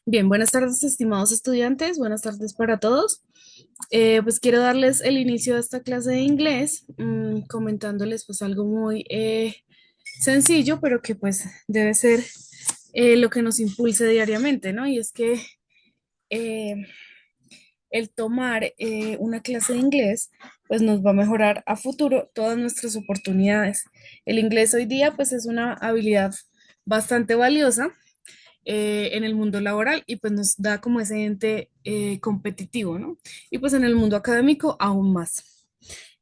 Bien, buenas tardes, estimados estudiantes, buenas tardes para todos. Pues quiero darles el inicio de esta clase de inglés, comentándoles pues algo muy sencillo, pero que pues debe ser lo que nos impulse diariamente, ¿no? Y es que eh, el tomar una clase de inglés pues nos va a mejorar a futuro todas nuestras oportunidades. El inglés hoy día pues es una habilidad bastante valiosa en el mundo laboral y pues nos da como ese ente competitivo, ¿no? Y pues en el mundo académico aún más.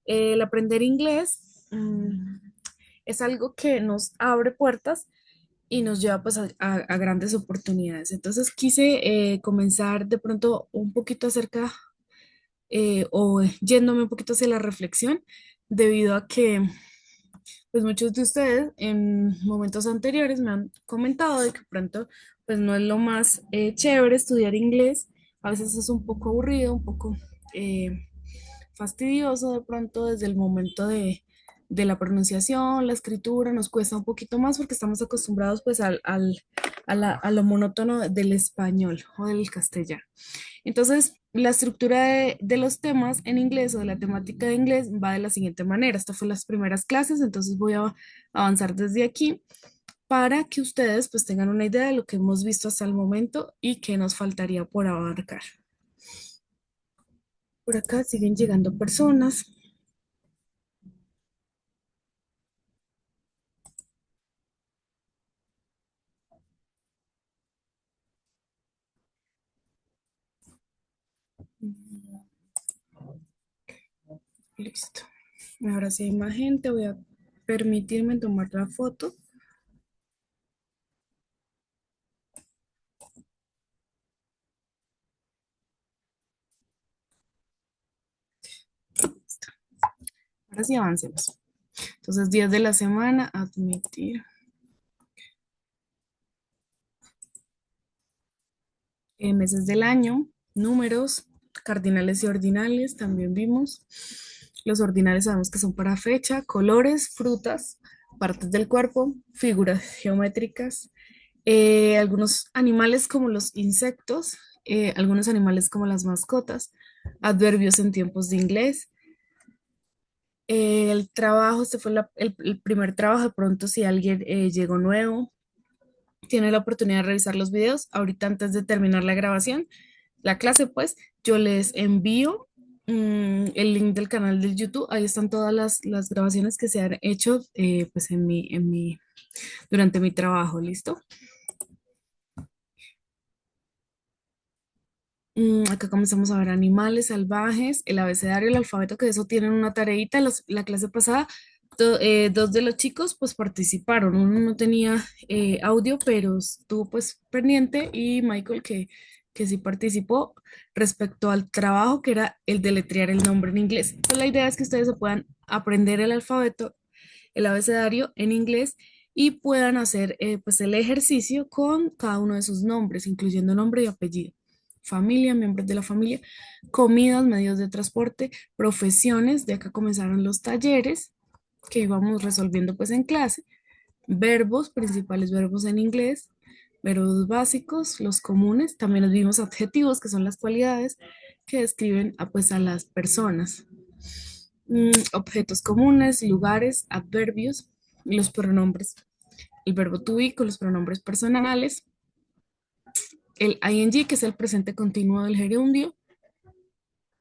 El aprender inglés es algo que nos abre puertas y nos lleva pues a grandes oportunidades. Entonces quise comenzar de pronto un poquito acerca o yéndome un poquito hacia la reflexión debido a que pues muchos de ustedes en momentos anteriores me han comentado de que pronto pues no es lo más chévere estudiar inglés, a veces es un poco aburrido, un poco fastidioso de pronto desde el momento de la pronunciación, la escritura, nos cuesta un poquito más porque estamos acostumbrados pues a lo monótono del español o del castellano. Entonces, la estructura de los temas en inglés o de la temática de inglés va de la siguiente manera. Estas fueron las primeras clases, entonces voy a avanzar desde aquí para que ustedes pues tengan una idea de lo que hemos visto hasta el momento y qué nos faltaría por abarcar. Por acá siguen llegando personas. Listo. Ahora sí hay más gente, voy a permitirme tomar la foto. Ahora sí avancemos. Entonces, días de la semana, admitir. Meses del año, números, cardinales y ordinales, también vimos. Los ordinales sabemos que son para fecha, colores, frutas, partes del cuerpo, figuras geométricas, algunos animales como los insectos, algunos animales como las mascotas, adverbios en tiempos de inglés. El trabajo, este fue el primer trabajo, de pronto si alguien llegó nuevo, tiene la oportunidad de revisar los videos. Ahorita antes de terminar la grabación, la clase, pues yo les envío el link del canal de YouTube. Ahí están todas las grabaciones que se han hecho pues durante mi trabajo, ¿listo? Acá comenzamos a ver animales salvajes, el abecedario, el alfabeto, que de eso tienen una tareita. La clase pasada, dos de los chicos pues participaron. Uno no tenía audio, pero estuvo pues pendiente y Michael que sí participó respecto al trabajo que era el deletrear el nombre en inglés. Entonces la idea es que ustedes se puedan aprender el alfabeto, el abecedario en inglés y puedan hacer pues el ejercicio con cada uno de sus nombres, incluyendo nombre y apellido, familia, miembros de la familia, comidas, medios de transporte, profesiones. De acá comenzaron los talleres que íbamos resolviendo pues en clase, verbos, principales verbos en inglés, verbos básicos, los comunes, también nos vimos adjetivos que son las cualidades que describen pues a las personas. Objetos comunes, lugares, adverbios, los pronombres, el verbo to be con los pronombres personales, el ing, que es el presente continuo del gerundio.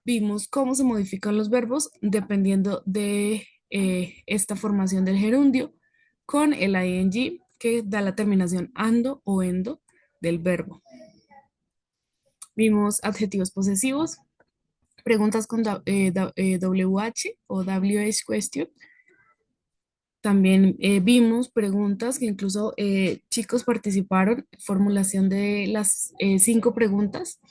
Vimos cómo se modifican los verbos dependiendo de esta formación del gerundio con el ing, que da la terminación ando o endo del verbo. Vimos adjetivos posesivos, preguntas con WH o WH question. También vimos preguntas que incluso chicos participaron, formulación de las 5 preguntas,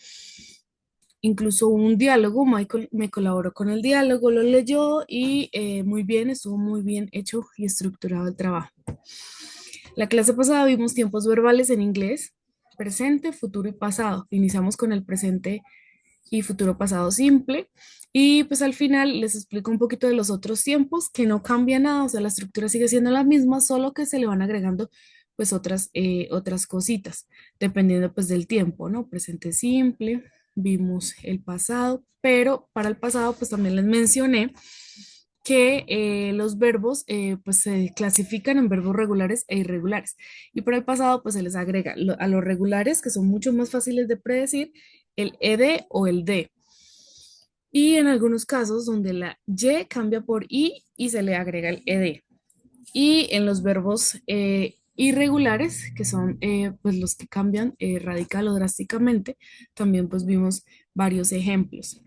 incluso un diálogo. Michael me colaboró con el diálogo, lo leyó y muy bien, estuvo muy bien hecho y estructurado el trabajo. La clase pasada vimos tiempos verbales en inglés, presente, futuro y pasado. Iniciamos con el presente y futuro pasado simple. Y pues al final les explico un poquito de los otros tiempos, que no cambia nada, o sea, la estructura sigue siendo la misma, solo que se le van agregando pues otras cositas, dependiendo pues del tiempo, ¿no? Presente simple, vimos el pasado, pero para el pasado pues también les mencioné que los verbos pues se clasifican en verbos regulares e irregulares. Y para el pasado pues se les agrega a los regulares, que son mucho más fáciles de predecir, el ed o el d. Y en algunos casos donde la y cambia por y se le agrega el ed. Y en los verbos irregulares, que son pues los que cambian radical o drásticamente, también pues vimos varios ejemplos.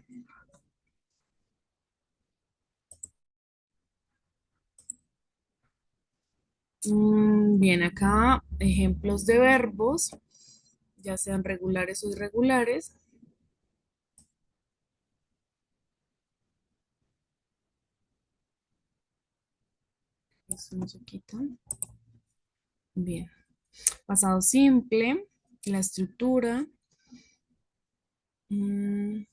Bien, acá ejemplos de verbos, ya sean regulares o irregulares. Eso no se quita. Bien, pasado simple, la estructura. mm,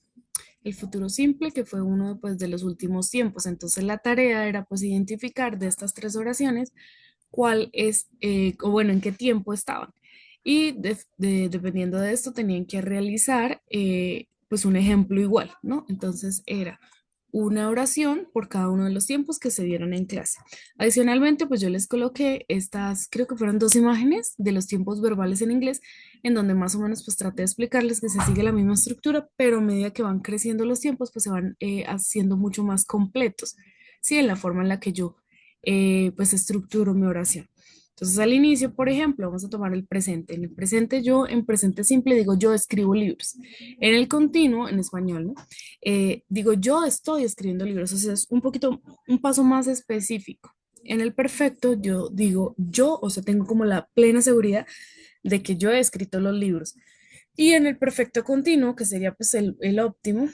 el futuro simple, que fue uno pues, de los últimos tiempos. Entonces la tarea era pues identificar de estas tres oraciones cuál es, o bueno, en qué tiempo estaban. Y dependiendo de esto tenían que realizar pues un ejemplo igual, ¿no? Entonces era una oración por cada uno de los tiempos que se dieron en clase. Adicionalmente, pues yo les coloqué estas, creo que fueron dos imágenes de los tiempos verbales en inglés, en donde más o menos pues traté de explicarles que se sigue la misma estructura, pero a medida que van creciendo los tiempos, pues se van haciendo mucho más completos, ¿sí? En la forma en la que yo pues estructuro mi oración. Entonces al inicio, por ejemplo, vamos a tomar el presente. En el presente yo, en presente simple, digo yo escribo libros. En el continuo, en español, ¿no? Digo yo estoy escribiendo libros. O sea, es un poquito, un paso más específico. En el perfecto yo digo yo, o sea, tengo como la plena seguridad de que yo he escrito los libros. Y en el perfecto continuo, que sería pues el óptimo,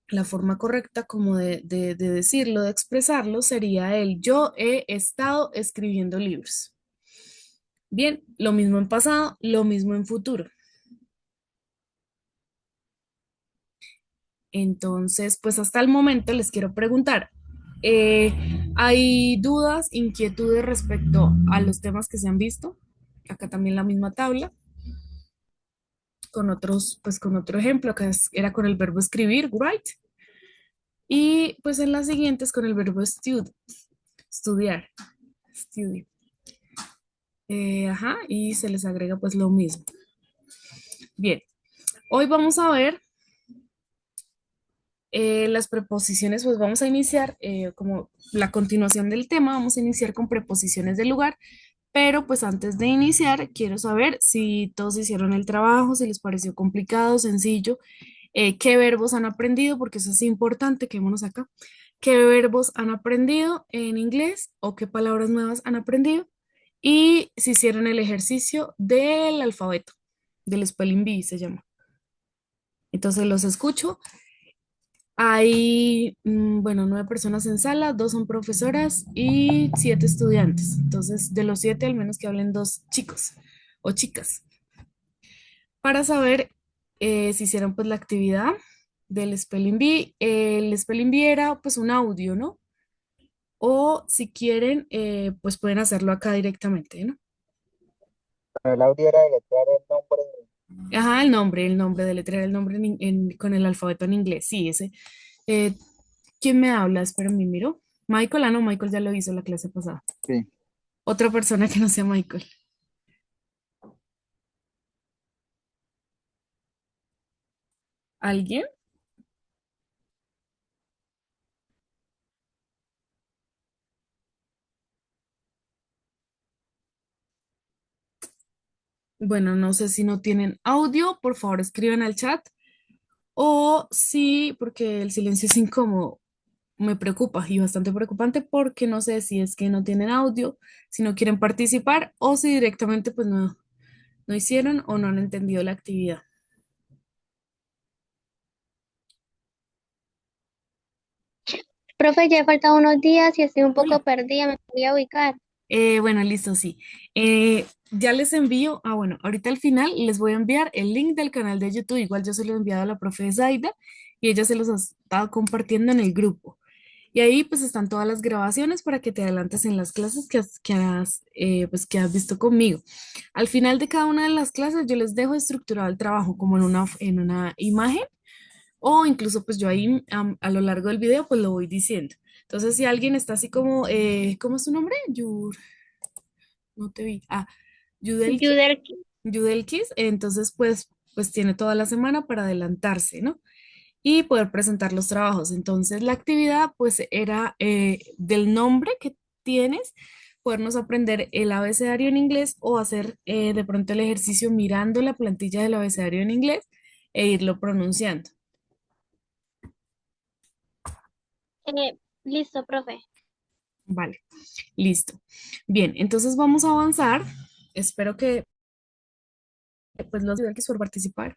la forma correcta como de decirlo, de expresarlo, sería el yo he estado escribiendo libros. Bien, lo mismo en pasado, lo mismo en futuro. Entonces, pues hasta el momento les quiero preguntar, eh, ¿hay dudas, inquietudes respecto a los temas que se han visto? Acá también la misma tabla, con otros, pues con otro ejemplo, que era con el verbo escribir, write, y pues en las siguientes con el verbo estudiar, study. Ajá, y se les agrega pues lo mismo. Bien, hoy vamos a ver las preposiciones, pues vamos a iniciar como la continuación del tema, vamos a iniciar con preposiciones del lugar, pero pues antes de iniciar quiero saber si todos hicieron el trabajo, si les pareció complicado, sencillo, qué verbos han aprendido, porque eso es importante, quedémonos acá, qué verbos han aprendido en inglés o qué palabras nuevas han aprendido y si hicieron el ejercicio del alfabeto, del spelling bee se llama. Entonces los escucho. Hay, bueno, 9 personas en sala, dos son profesoras y 7 estudiantes. Entonces, de los 7, al menos que hablen dos chicos o chicas. Para saber si hicieron pues la actividad del Spelling Bee. El Spelling Bee era pues un audio, ¿no? O si quieren, pues pueden hacerlo acá directamente, ¿no? El audio era deletrear el nombre. Ajá, el nombre, deletrear el nombre con el alfabeto en inglés. Sí, ese. Eh, ¿Quién me habla? Espera, me miro. Michael, no, Michael ya lo hizo la clase pasada. Sí. Otra persona que no sea Michael. ¿Alguien? Bueno, no sé si no tienen audio, por favor escriban al chat. O sí, porque el silencio es incómodo, me preocupa y bastante preocupante porque no sé si es que no tienen audio, si no quieren participar o si directamente pues no hicieron o no han entendido la actividad. Profe, ya he faltado unos días y estoy un poco Hola. perdida, me voy a ubicar. Bueno, listo, sí. Ya les envío, bueno, ahorita al final les voy a enviar el link del canal de YouTube, igual yo se lo he enviado a la profe Zaida y ella se los ha estado compartiendo en el grupo. Y ahí pues están todas las grabaciones para que te adelantes en las clases pues, que has visto conmigo. Al final de cada una de las clases yo les dejo estructurado el trabajo como en una imagen o incluso pues yo ahí a lo largo del video pues lo voy diciendo. Entonces si alguien está así como, ¿cómo es su nombre? No te vi. Yudelki. Yuderki. Yudelkis, entonces pues tiene toda la semana para adelantarse, ¿no? Y poder presentar los trabajos. Entonces la actividad pues era del nombre que tienes, podernos aprender el abecedario en inglés o hacer de pronto el ejercicio mirando la plantilla del abecedario en inglés e irlo pronunciando. Listo, profe. Vale, listo. Bien, entonces vamos a avanzar. Espero que pues los Yudelkis por participar.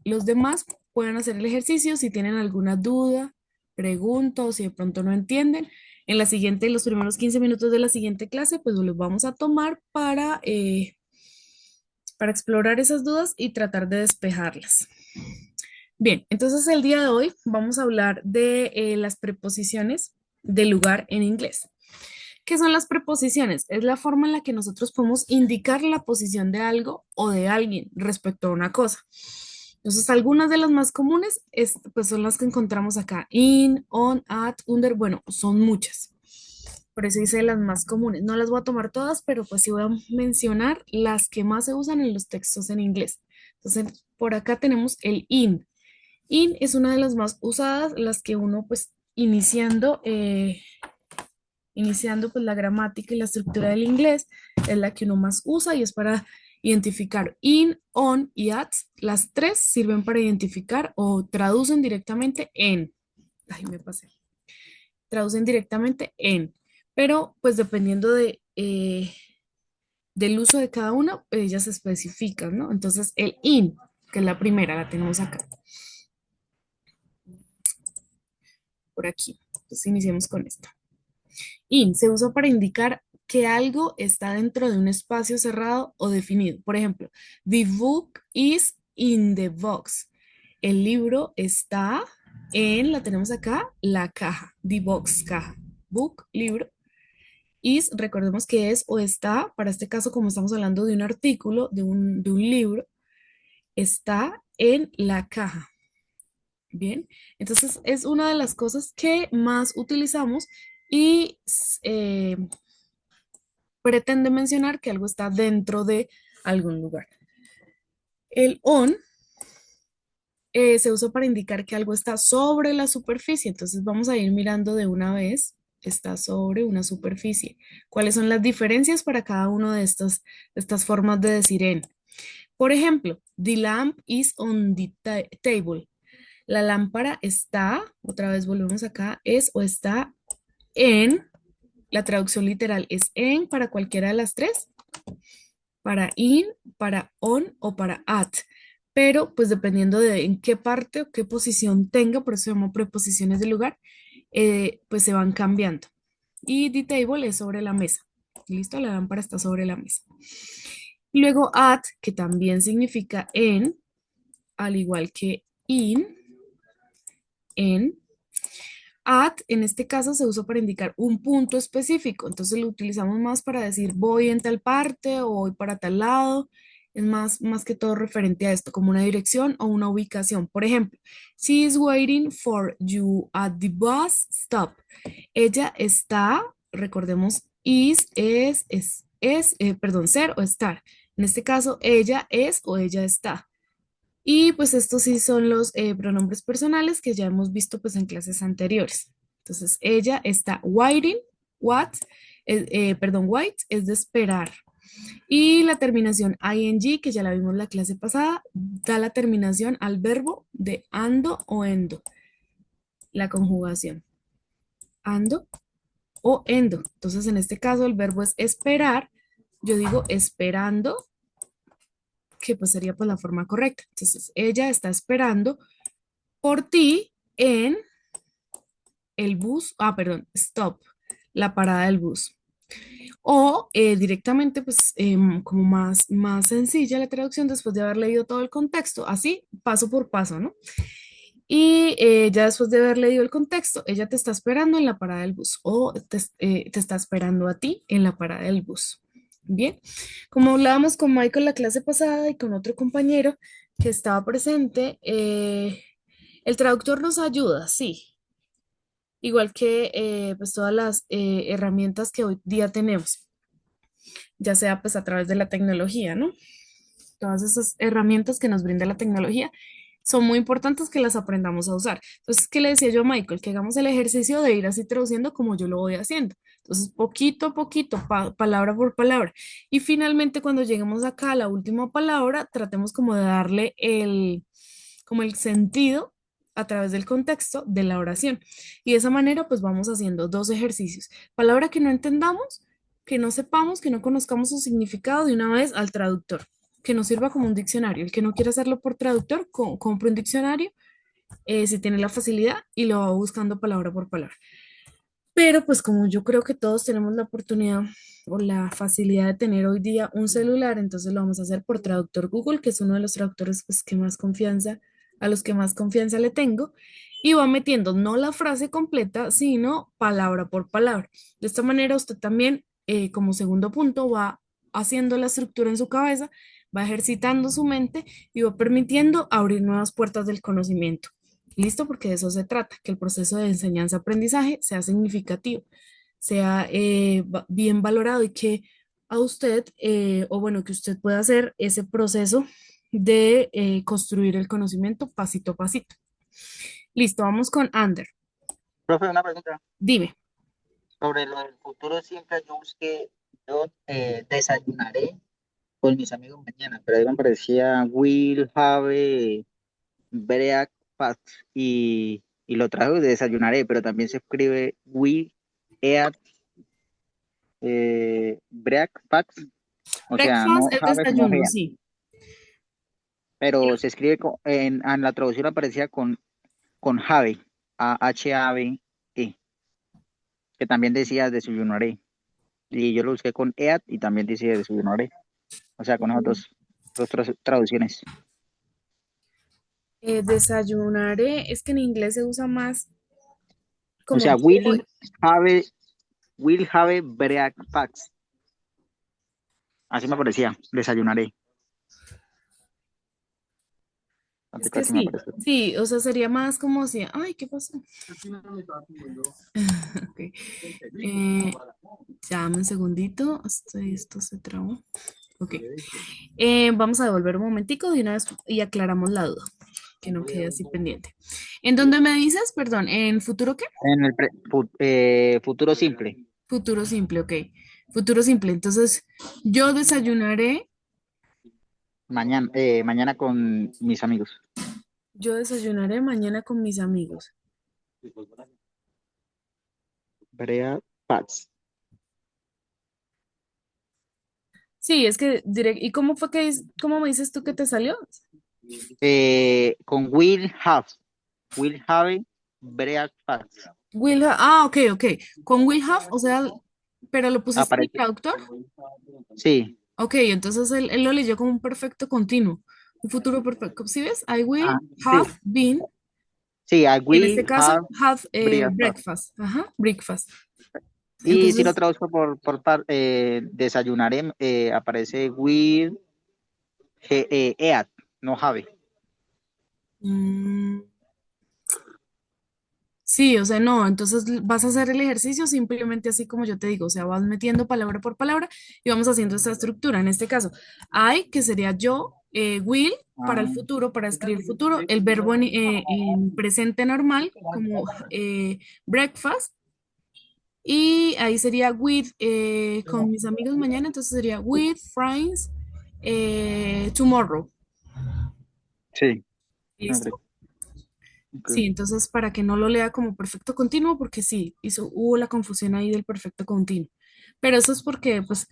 Los demás pueden hacer el ejercicio si tienen alguna duda, pregunta o si de pronto no entienden. En la siguiente, los primeros 15 minutos de la siguiente clase, pues los vamos a tomar para explorar esas dudas y tratar de despejarlas. Bien, entonces el día de hoy vamos a hablar de las preposiciones de lugar en inglés. ¿Qué son las preposiciones? Es la forma en la que nosotros podemos indicar la posición de algo o de alguien respecto a una cosa. Entonces, algunas de las más comunes pues son las que encontramos acá. In, on, at, under, bueno, son muchas. Por eso hice las más comunes. No las voy a tomar todas, pero pues sí voy a mencionar las que más se usan en los textos en inglés. Entonces, por acá tenemos el in. In es una de las más usadas, las que uno pues iniciando pues la gramática y la estructura del inglés, es la que uno más usa y es para identificar in, on y at. Las tres sirven para identificar o traducen directamente en. Ay, me pasé. Traducen directamente en. Pero pues dependiendo del uso de cada una, ellas se especifican, ¿no? Entonces el in, que es la primera, la tenemos acá, por aquí. Entonces iniciemos con esta. In se usa para indicar que algo está dentro de un espacio cerrado o definido. Por ejemplo, the book is in the box. El libro está la tenemos acá, la caja, the box, caja. Book, libro. Is, recordemos que es o está, para este caso, como estamos hablando de un artículo, de un libro, está en la caja. Bien, entonces es una de las cosas que más utilizamos y pretende mencionar que algo está dentro de algún lugar. El on se usa para indicar que algo está sobre la superficie, entonces vamos a ir mirando de una vez, está sobre una superficie. ¿Cuáles son las diferencias para cada una de estas formas de decir en? Por ejemplo, the lamp is on the table. La lámpara está, otra vez volvemos acá, es o está en, la traducción literal es en para cualquiera de las tres, para in, para on o para at. Pero pues dependiendo de en qué parte o qué posición tenga, por eso se llama preposiciones de lugar, pues se van cambiando. Y the table es sobre la mesa. ¿Listo? La lámpara está sobre la mesa. Y luego at, que también significa en, al igual que in, en. At, en este caso, se usa para indicar un punto específico. Entonces lo utilizamos más para decir voy en tal parte o voy para tal lado. Es más que todo referente a esto, como una dirección o una ubicación. Por ejemplo, she is waiting for you at the bus stop. Ella está, recordemos, perdón, ser o estar. En este caso, ella es o ella está. Y pues estos sí son los pronombres personales que ya hemos visto pues en clases anteriores. Entonces, ella está waiting, wait es de esperar. Y la terminación ing, que ya la vimos la clase pasada, da la terminación al verbo de ando o endo. La conjugación. Ando o endo. Entonces, en este caso, el verbo es esperar. Yo digo esperando, que pues sería pues la forma correcta. Entonces, ella está esperando por ti en el bus, perdón, stop, la parada del bus. O directamente, pues como más sencilla la traducción después de haber leído todo el contexto, así paso por paso, ¿no? Y ya después de haber leído el contexto, ella te está esperando en la parada del bus o te está esperando a ti en la parada del bus. Bien, como hablábamos con Michael la clase pasada y con otro compañero que estaba presente, el traductor nos ayuda, sí, igual que pues todas las herramientas que hoy día tenemos, ya sea pues a través de la tecnología, ¿no? Todas esas herramientas que nos brinda la tecnología son muy importantes que las aprendamos a usar. Entonces, ¿qué le decía yo a Michael? Que hagamos el ejercicio de ir así traduciendo como yo lo voy haciendo. Entonces, poquito a poquito, palabra por palabra. Y finalmente, cuando lleguemos acá a la última palabra, tratemos como de darle como el sentido a través del contexto de la oración. Y de esa manera, pues vamos haciendo dos ejercicios. Palabra que no entendamos, que no sepamos, que no conozcamos su significado de una vez al traductor, que nos sirva como un diccionario. El que no quiera hacerlo por traductor, compre un diccionario si tiene la facilidad y lo va buscando palabra por palabra. Pero pues como yo creo que todos tenemos la oportunidad o la facilidad de tener hoy día un celular, entonces lo vamos a hacer por traductor Google, que es uno de los traductores pues que más confianza, a los que más confianza le tengo, y va metiendo no la frase completa, sino palabra por palabra. De esta manera usted también, como segundo punto, va haciendo la estructura en su cabeza, va ejercitando su mente y va permitiendo abrir nuevas puertas del conocimiento. Listo, porque de eso se trata, que el proceso de enseñanza-aprendizaje sea significativo, sea bien valorado y que a usted, o bueno, que usted pueda hacer ese proceso de construir el conocimiento pasito a pasito. Listo, vamos con Ander. Profe, una pregunta. Dime, Sobre lo del futuro siempre yo busqué, yo desayunaré con mis amigos mañana, pero ahí me parecía Will have breakfast y lo trajo de desayunaré, pero también se escribe Will eat breakfast, o sea, breakfast no es have como desayuno, gea, sí. pero se escribe en la traducción aparecía con have, A-H-A-V-E, que también decía desayunaré. Y yo lo busqué con EAT y también decía desayunaré. O sea, con esas dos traducciones. Desayunaré, es que en inglés se usa más O como sea, yo. have, will have breakfast. Así me parecía, desayunaré. Es Antes que casi me sí, aparece. sí, o sea, sería más como si, ay, ¿qué pasó? Ok. Dame un segundito, esto se trabó. Ok. Vamos a devolver un momentico de una vez y aclaramos la duda, que no quede así pendiente. ¿En dónde me dices, perdón, en futuro qué? En el futuro simple, Futuro simple, ok. Futuro simple. Entonces, yo desayunaré, mañana con mis amigos. yo desayunaré mañana con mis amigos. Breakfast. Sí, es que ¿y cómo fue que cómo me dices tú que te salió? Con will have breakfast. Ok, ok. Con will have, o sea, pero lo pusiste en el Aparece, traductor. sí. Ok, entonces él lo leyó como un perfecto continuo, un futuro perfecto. ¿Sí ves? I will Ah, have sí. been, Sí, I en will este caso, have have breakfast. breakfast. Ajá, breakfast. Y si lo Entonces, traduzco desayunaré, aparece with eat, no have. mm, sí, o sea, no, entonces vas a hacer el ejercicio simplemente así como yo te digo, o sea, vas metiendo palabra por palabra y vamos haciendo esta estructura. En este caso, I, que sería yo, will, para el Ah, futuro, para escribir futuro, el verbo en presente normal, como breakfast. Y ahí sería with, con mis amigos mañana, entonces sería with friends tomorrow. sí. ¿Listo? Ok. Sí, entonces para que no lo lea como perfecto continuo, porque sí, hubo la confusión ahí del perfecto continuo. Pero eso es porque, pues,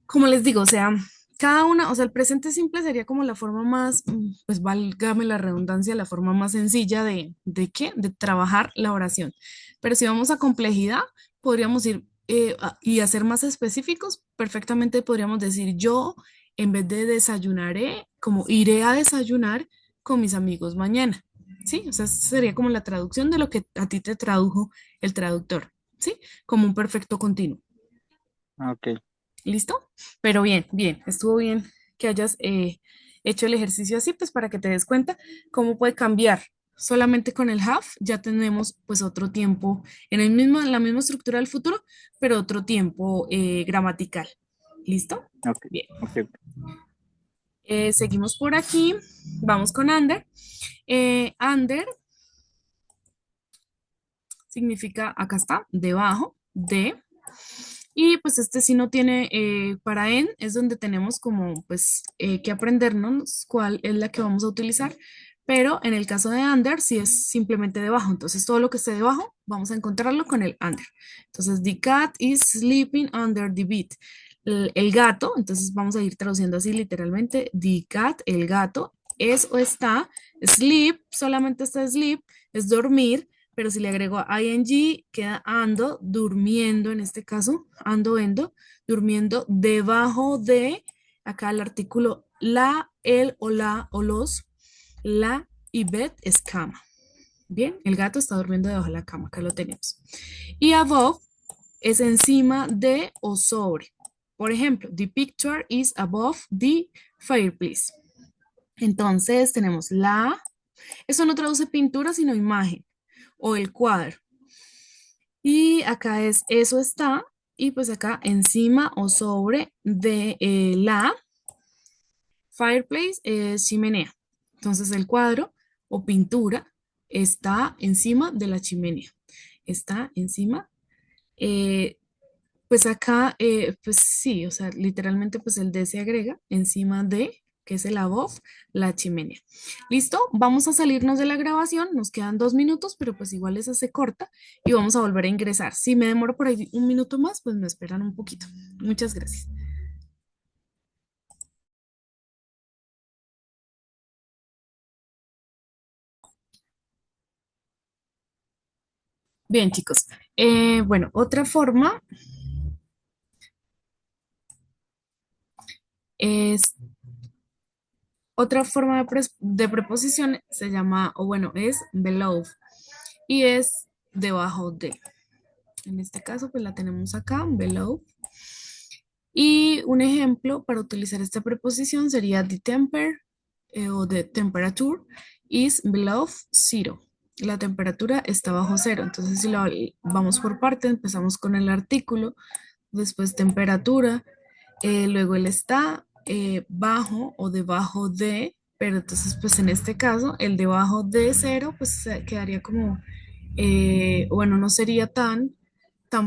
como les digo, o sea, cada una, o sea, el presente simple sería como la forma más, pues, válgame la redundancia, la forma más sencilla ¿de qué? De trabajar la oración. Pero si vamos a complejidad, podríamos ir y a ser más específicos, perfectamente podríamos decir yo, en vez de desayunaré, como iré a desayunar con mis amigos mañana. ¿sí? O sea, sería como la traducción de lo que a ti te tradujo el traductor, ¿sí? Como un perfecto continuo. Ok. ¿Listo? Pero bien, bien, estuvo bien que hayas hecho el ejercicio así, pues para que te des cuenta cómo puede cambiar. Solamente con el have ya tenemos pues otro tiempo en la misma estructura del futuro, pero otro tiempo gramatical. ¿Listo? Ok. Bien. Ok. Seguimos por aquí. Vamos con under. Under significa, acá está, debajo de. Y pues este sí no tiene, para en es donde tenemos como pues que aprendernos cuál es la que vamos a utilizar, pero en el caso de under sí es simplemente debajo, entonces todo lo que esté debajo vamos a encontrarlo con el under. Entonces, the cat is sleeping under the bed. El gato, entonces vamos a ir traduciendo así literalmente, the cat, el gato, es o está, sleep, solamente está sleep, es dormir, pero si le agrego ing, queda ando, durmiendo en este caso, ando, endo, durmiendo debajo de, acá el artículo la, el o la o los, la y bed es cama. Bien, el gato está durmiendo debajo de la cama, acá lo tenemos. Y above es encima de o sobre. Por ejemplo, the picture is above the fireplace. Entonces tenemos la, eso no traduce pintura, sino imagen o el cuadro. Y acá es eso está, y pues acá encima o sobre de la fireplace es chimenea. Entonces el cuadro o pintura está encima de la chimenea. Está encima. eh, pues acá, pues sí, o sea, literalmente pues el de se agrega encima de, que es el above, la chimenea. ¿Listo? Vamos a salirnos de la grabación, nos quedan 2 minutos, pero pues igual esa se corta y vamos a volver a ingresar. Si me demoro por ahí un minuto más, pues me esperan un poquito. Muchas gracias. Bien, chicos. Bueno, es, otra forma de preposición se llama, o bueno, es below y es debajo de. En este caso, pues la tenemos acá, below. Y un ejemplo para utilizar esta preposición sería the temper o the temperature is below zero. La temperatura está bajo cero. Entonces, si lo vamos por parte, empezamos con el artículo, después temperatura, luego el está bajo o debajo de, pero entonces, pues en este caso, el debajo de cero, pues quedaría como, bueno, no sería tan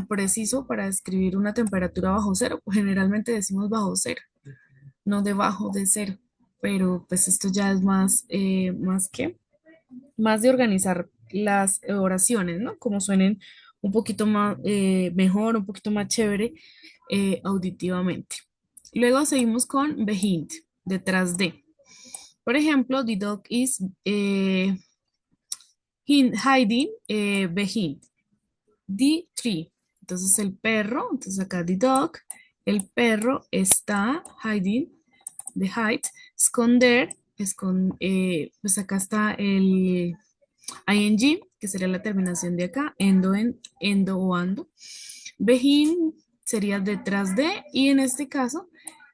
preciso para describir una temperatura bajo cero. Pues generalmente decimos bajo cero, no debajo de cero. Pero pues esto ya es más de organizar las oraciones, ¿no? Como suenen un poquito más mejor, un poquito más chévere auditivamente. Luego seguimos con behind, detrás de. Por ejemplo, the dog is hiding behind the tree. Entonces el perro, entonces acá the dog, el perro está hiding, the hide, esconder, pues acá está el ing, que sería la terminación de acá, endo o ando. Behind sería detrás de, y en este caso,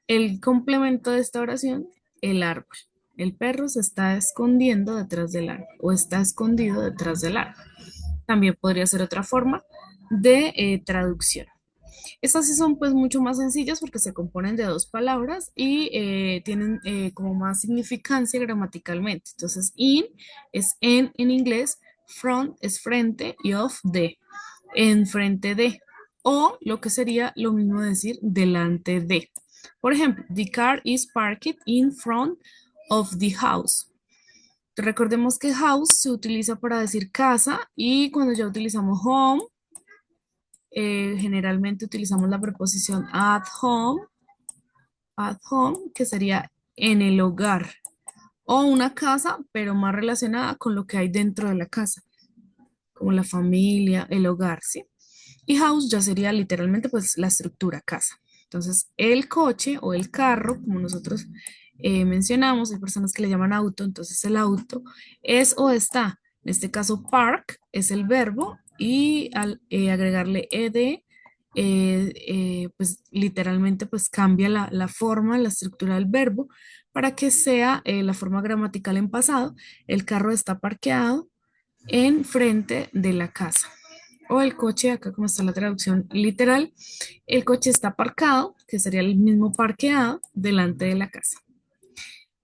el complemento de esta oración, el árbol. El perro se está escondiendo detrás del árbol o está escondido detrás del árbol. También podría ser otra forma de traducción. Estas sí son pues mucho más sencillas porque se componen de dos palabras y tienen como más significancia gramaticalmente. Entonces, in es en inglés, front es frente y of de, en frente de. O lo que sería lo mismo decir delante de. Por ejemplo, the car is parked in front of the house. Recordemos que house se utiliza para decir casa y cuando ya utilizamos home, generalmente utilizamos la preposición at home, que sería en el hogar, o una casa, pero más relacionada con lo que hay dentro de la casa, como la familia, el hogar, ¿sí? Y house ya sería literalmente pues la estructura casa. Entonces, el coche o el carro, como nosotros mencionamos, hay personas que le llaman auto, entonces el auto es o está. En este caso, park es el verbo y al agregarle ed, pues literalmente pues cambia la forma, la estructura del verbo para que sea la forma gramatical en pasado. El carro está parqueado en frente de la casa. O el coche, acá como está la traducción literal, el coche está aparcado, que sería el mismo parqueado, delante de la casa.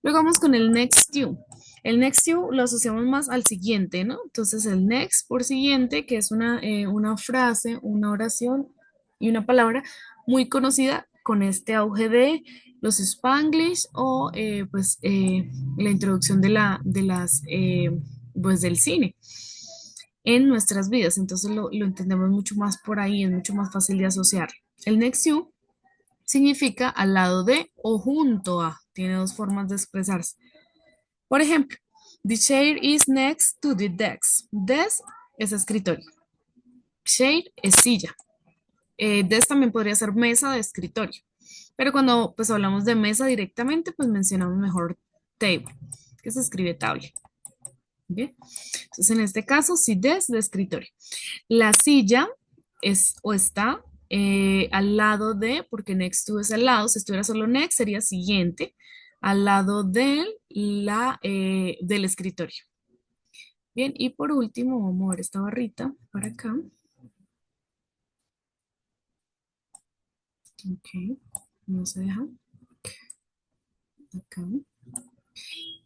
Luego vamos con el next to. El next to lo asociamos más al siguiente, ¿no? Entonces el next por siguiente, que es una frase, una oración y una palabra muy conocida con este auge de los Spanglish o la introducción de las pues del cine en nuestras vidas. Entonces lo entendemos mucho más por ahí, es mucho más fácil de asociar. El next to significa al lado de o junto a. Tiene dos formas de expresarse. Por ejemplo, the chair is next to the desk. Desk es escritorio. Chair es silla. Desk también podría ser mesa de escritorio. Pero cuando pues hablamos de mesa directamente, pues mencionamos mejor table, que se escribe tabla. Bien. Entonces en este caso, sí, desk de escritorio. La silla es o está al lado de, porque next to es al lado, si estuviera solo next sería siguiente, al lado de del escritorio. Bien, y por último, vamos a mover esta barrita para acá. Ok, no se deja. Acá.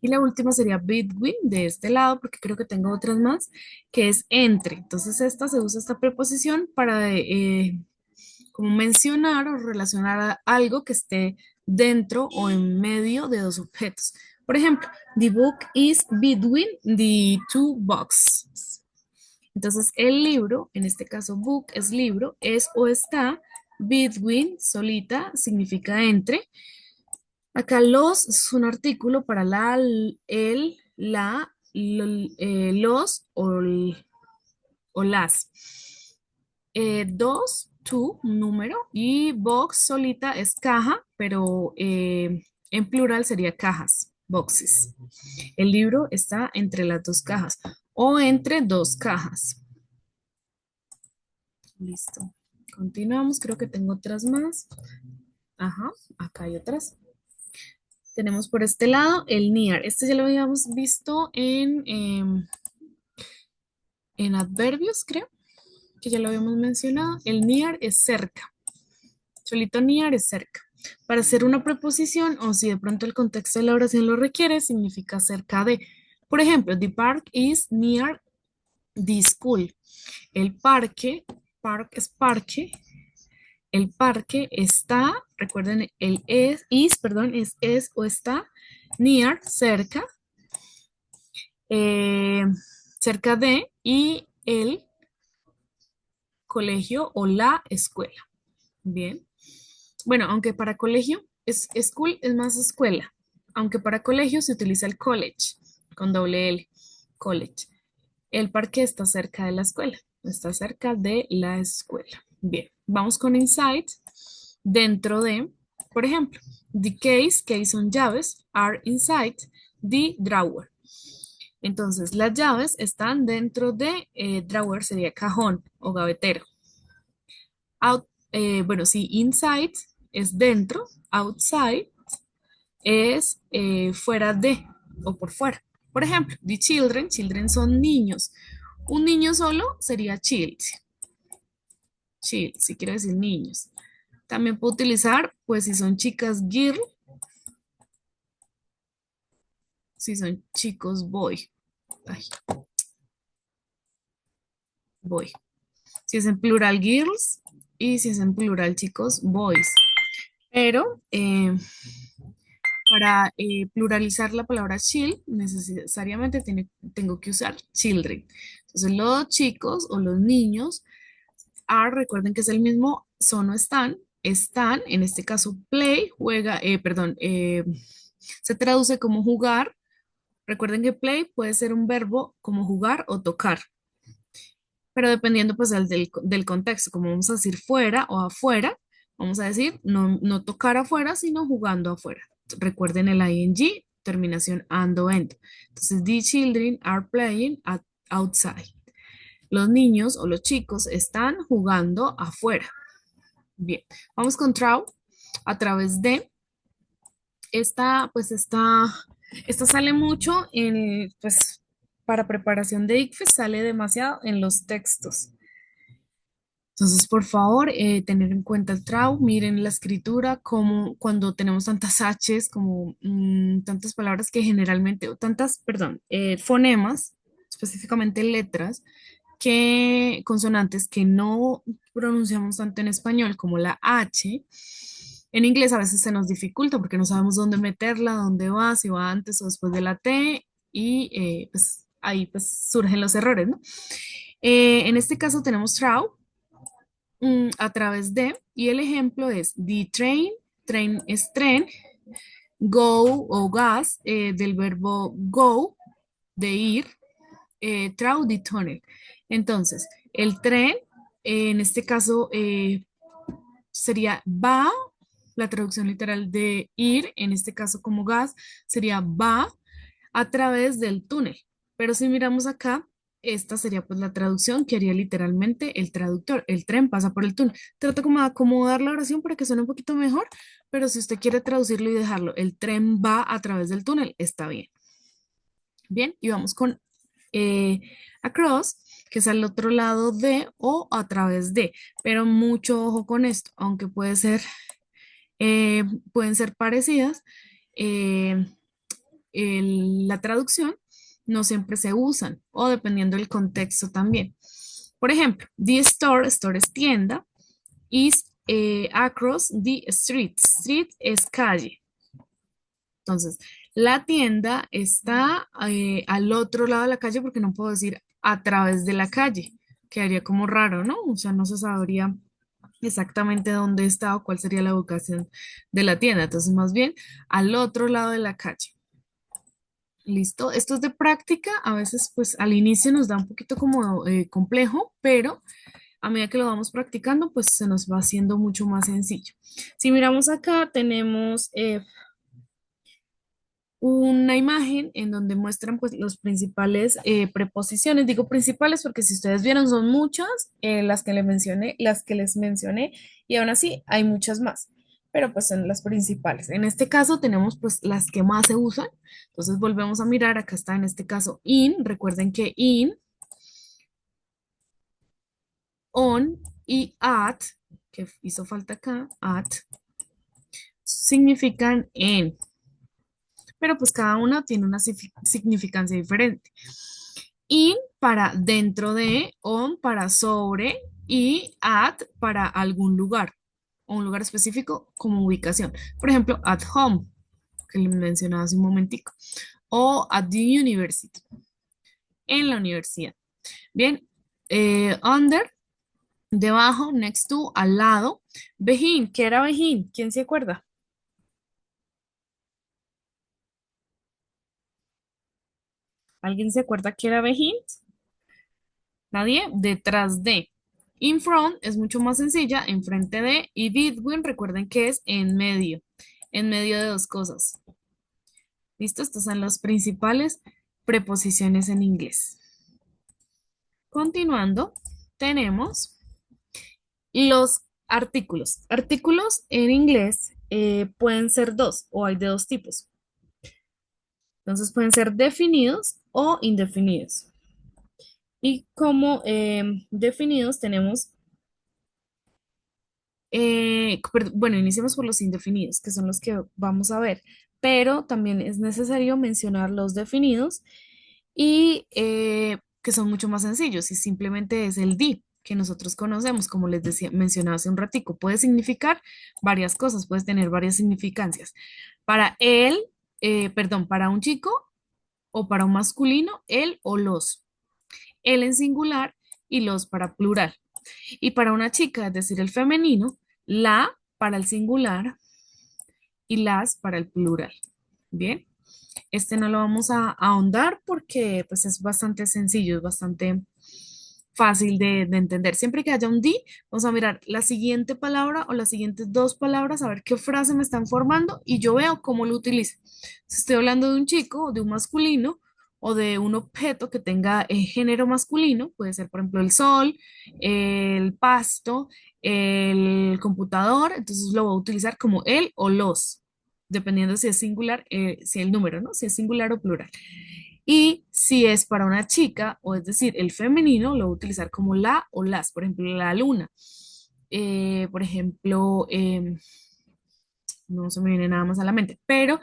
Y la última sería between de este lado, porque creo que tengo otras más, que es entre. Entonces esta se usa esta preposición para como mencionar o relacionar a algo que esté dentro o en medio de dos objetos. Por ejemplo, the book is between the two boxes. Entonces, el libro, en este caso book es libro, es o está, between, solita, significa entre. Acá los es un artículo para la, el, la, los o las. Dos, two, un número, y box solita es caja, pero en plural sería cajas, boxes. El libro está entre las dos cajas o entre dos cajas. Listo. Continuamos, creo que tengo otras más. Ajá, acá hay otras. Tenemos por este lado el near. Este ya lo habíamos visto en adverbios, creo, que ya lo habíamos mencionado. El near es cerca. Solito near es cerca. Para hacer una preposición o si de pronto el contexto de la oración lo requiere, significa cerca de. Por ejemplo, the park is near the school. El parque, park es parque. El parque está, recuerden, el perdón, es o está, near, cerca, eh, cerca de, y el colegio o la escuela. Bien. Bueno, aunque para colegio, school es más escuela, aunque para colegio se utiliza el college, con doble L, college. El parque está cerca de la escuela, está cerca de la escuela. Bien, vamos con inside, dentro de, por ejemplo, the case son llaves, are inside the drawer. Entonces, las llaves están dentro de drawer, sería cajón o gavetero. Bueno, sí, inside es dentro, outside es fuera de o por fuera. Por ejemplo, the children son niños. Un niño solo sería child. Child, si quiere decir niños. También puedo utilizar, pues si son chicas, girl. Si son chicos, boy. Ay, boy. Si es en plural, girls. Y si es en plural, chicos, boys. Pero para pluralizar la palabra child, necesariamente tengo que usar children. Entonces, los chicos o los niños, are, recuerden que es el mismo son o están, en este caso, play, juega, se traduce como jugar. Recuerden que play puede ser un verbo como jugar o tocar, pero dependiendo pues del contexto, como vamos a decir fuera o afuera, vamos a decir no tocar afuera, sino jugando afuera. Recuerden el ing, terminación and o end. Entonces, the children are playing outside. Los niños o los chicos están jugando afuera. Bien, vamos con through a través de. Esta sale mucho pues, para preparación de ICFES, sale demasiado en los textos. Entonces, por favor, tener en cuenta el TRAU, miren la escritura, como cuando tenemos tantas H's, como tantas palabras que generalmente, o tantas, perdón, fonemas, específicamente letras, que consonantes que no pronunciamos tanto en español como la H. En inglés a veces se nos dificulta porque no sabemos dónde meterla, dónde va, si va antes o después de la T, y pues ahí pues surgen los errores, ¿no? En este caso tenemos TRAU a través de, y el ejemplo es the train, train es tren, go o gas del verbo go, de ir, through the tunnel. Entonces, el tren, en este caso, sería va, la traducción literal de ir, en este caso como gas, sería va a través del túnel. Pero si miramos acá, esta sería pues la traducción que haría literalmente el traductor. El tren pasa por el túnel. Trato como de acomodar la oración para que suene un poquito mejor, pero si usted quiere traducirlo y dejarlo, el tren va a través del túnel, está bien. Bien, y vamos con across, que es al otro lado de o a través de, pero mucho ojo con esto, aunque eh, pueden ser parecidas. eh, la traducción no siempre se usan o dependiendo del contexto también. Por ejemplo, the store, store es tienda, is across the street. Street es calle. Entonces, la tienda está al otro lado de la calle porque no puedo decir a través de la calle. Quedaría como raro, ¿no? O sea, no se sabría exactamente dónde está o cuál sería la ubicación de la tienda. Entonces, más bien, al otro lado de la calle. Listo, esto es de práctica, a veces pues al inicio nos da un poquito como complejo, pero a medida que lo vamos practicando pues se nos va haciendo mucho más sencillo. Si miramos acá tenemos una imagen en donde muestran pues los principales preposiciones, digo principales porque si ustedes vieron son muchas las que les mencioné y aún así hay muchas más, pero pues son las principales. En este caso tenemos pues las que más se usan, entonces volvemos a mirar, acá está en este caso in, recuerden que in, on y at, que hizo falta acá, at, significan en, pero pues cada una tiene una significancia diferente. In para dentro de, on para sobre y at para algún lugar o un lugar específico como ubicación. Por ejemplo, at home, que le mencionaba hace un momentico, o at the university, en la universidad. Bien, under, debajo, next to, al lado. Behind, ¿qué era behind? ¿Quién se acuerda? ¿Alguien se acuerda qué era behind? Nadie, detrás de. In front es mucho más sencilla, enfrente de. Y between, recuerden que es en medio de dos cosas. ¿Listo? Estas son las principales preposiciones en inglés. Continuando, tenemos los artículos. Artículos en inglés pueden ser dos o hay de dos tipos. Entonces pueden ser definidos o indefinidos. Y como definidos tenemos, bueno, iniciemos por los indefinidos, que son los que vamos a ver, pero también es necesario mencionar los definidos y que son mucho más sencillos y simplemente es el di que nosotros conocemos, como les decía, mencionaba hace un ratico, puede significar varias cosas, puede tener varias significancias. Para él, perdón, para un chico o para un masculino, él o los. Él en singular y los para plural. Y para una chica, es decir, el femenino, la para el singular y las para el plural. Bien, este no lo vamos a ahondar porque pues es bastante sencillo, es bastante fácil de entender. Siempre que haya un di, vamos a mirar la siguiente palabra o las siguientes dos palabras, a ver qué frase me están formando y yo veo cómo lo utilizo. Si estoy hablando de un chico, de un masculino o de un objeto que tenga género masculino, puede ser, por ejemplo, el sol, el pasto, el computador, entonces lo voy a utilizar como él o los, dependiendo si es singular, si el número, ¿no? Si es singular o plural. Y si es para una chica, o es decir, el femenino, lo voy a utilizar como la o las, por ejemplo, la luna. Por ejemplo, no se me viene nada más a la mente, pero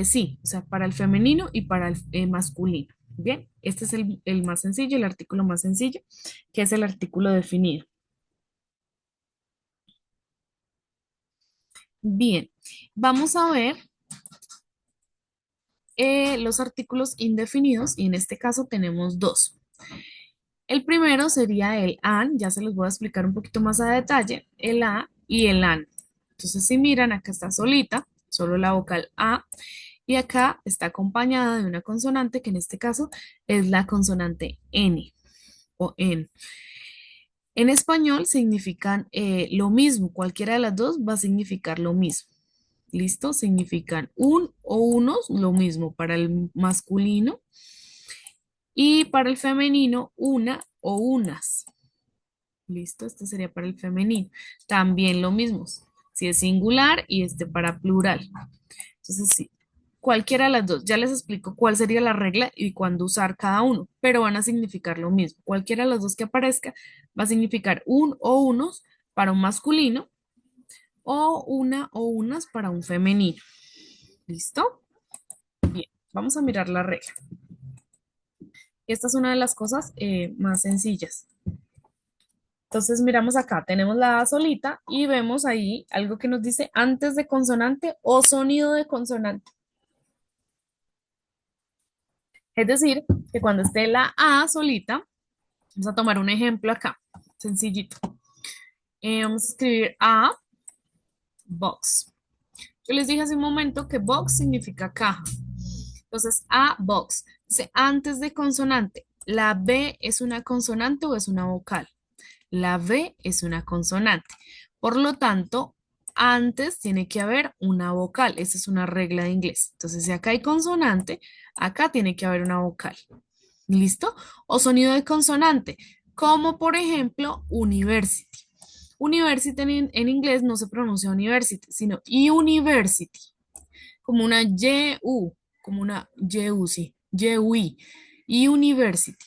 sí, o sea, para el femenino y para el masculino. Bien, este es el más sencillo, el artículo más sencillo, que es el artículo definido. Bien, vamos a ver los artículos indefinidos y en este caso tenemos dos. El primero sería el an, ya se los voy a explicar un poquito más a detalle, el a y el an. Entonces, si miran, acá está solita, solo la vocal a, y acá está acompañada de una consonante, que en este caso es la consonante n o n. En español significan lo mismo, cualquiera de las dos va a significar lo mismo. ¿Listo? Significan un o unos, lo mismo para el masculino, y para el femenino, una o unas. ¿Listo? Este sería para el femenino. También lo mismo, si es singular y este para plural. Entonces, sí, cualquiera de las dos. Ya les explico cuál sería la regla y cuándo usar cada uno, pero van a significar lo mismo. Cualquiera de las dos que aparezca va a significar un o unos para un masculino o una o unas para un femenino. ¿Listo? Bien, vamos a mirar la regla. Esta es una de las cosas más sencillas. Entonces miramos acá, tenemos la A solita y vemos ahí algo que nos dice antes de consonante o sonido de consonante. Es decir, que cuando esté la A solita, vamos a tomar un ejemplo acá, sencillito. Vamos a escribir A, box. Yo les dije hace un momento que box significa caja. Entonces, A, box. Dice antes de consonante. ¿La B es una consonante o es una vocal? La B es una consonante. Por lo tanto, antes tiene que haber una vocal. Esa es una regla de inglés. Entonces, si acá hay consonante, acá tiene que haber una vocal. ¿Listo? O sonido de consonante, como por ejemplo university. University en inglés no se pronuncia university, sino university, como una Y-U, como una Y-U, sí, Y-U-I, university.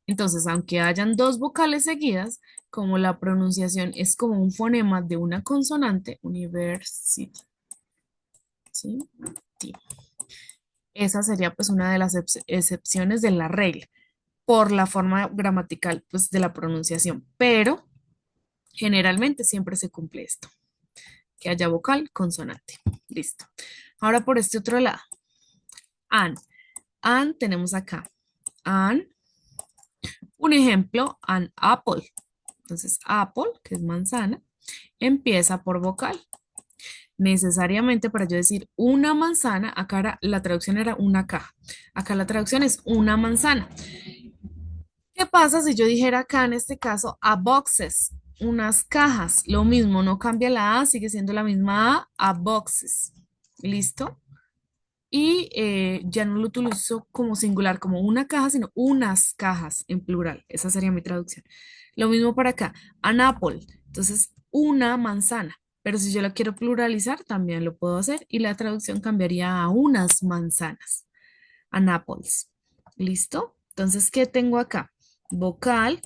Entonces, aunque hayan dos vocales seguidas, como la pronunciación es como un fonema de una consonante, university, ¿sí? Sí. Esa sería pues una de las excepciones de la regla por la forma gramatical pues de la pronunciación, pero generalmente siempre se cumple esto, que haya vocal, consonante. Listo. Ahora por este otro lado, an. An tenemos acá. An, un ejemplo, an apple. Entonces, apple, que es manzana, empieza por vocal. Necesariamente para yo decir una manzana, acá la traducción era una caja. Acá la traducción es una manzana. ¿Qué pasa si yo dijera acá en este caso a boxes? Unas cajas. Lo mismo, no cambia la A, sigue siendo la misma A boxes. ¿Listo? Y ya no lo utilizo como singular, como una caja, sino unas cajas en plural. Esa sería mi traducción. Lo mismo para acá, an apple. Entonces, una manzana. Pero si yo la quiero pluralizar, también lo puedo hacer y la traducción cambiaría a unas manzanas. An apples. ¿Listo? Entonces, ¿qué tengo acá? Vocal,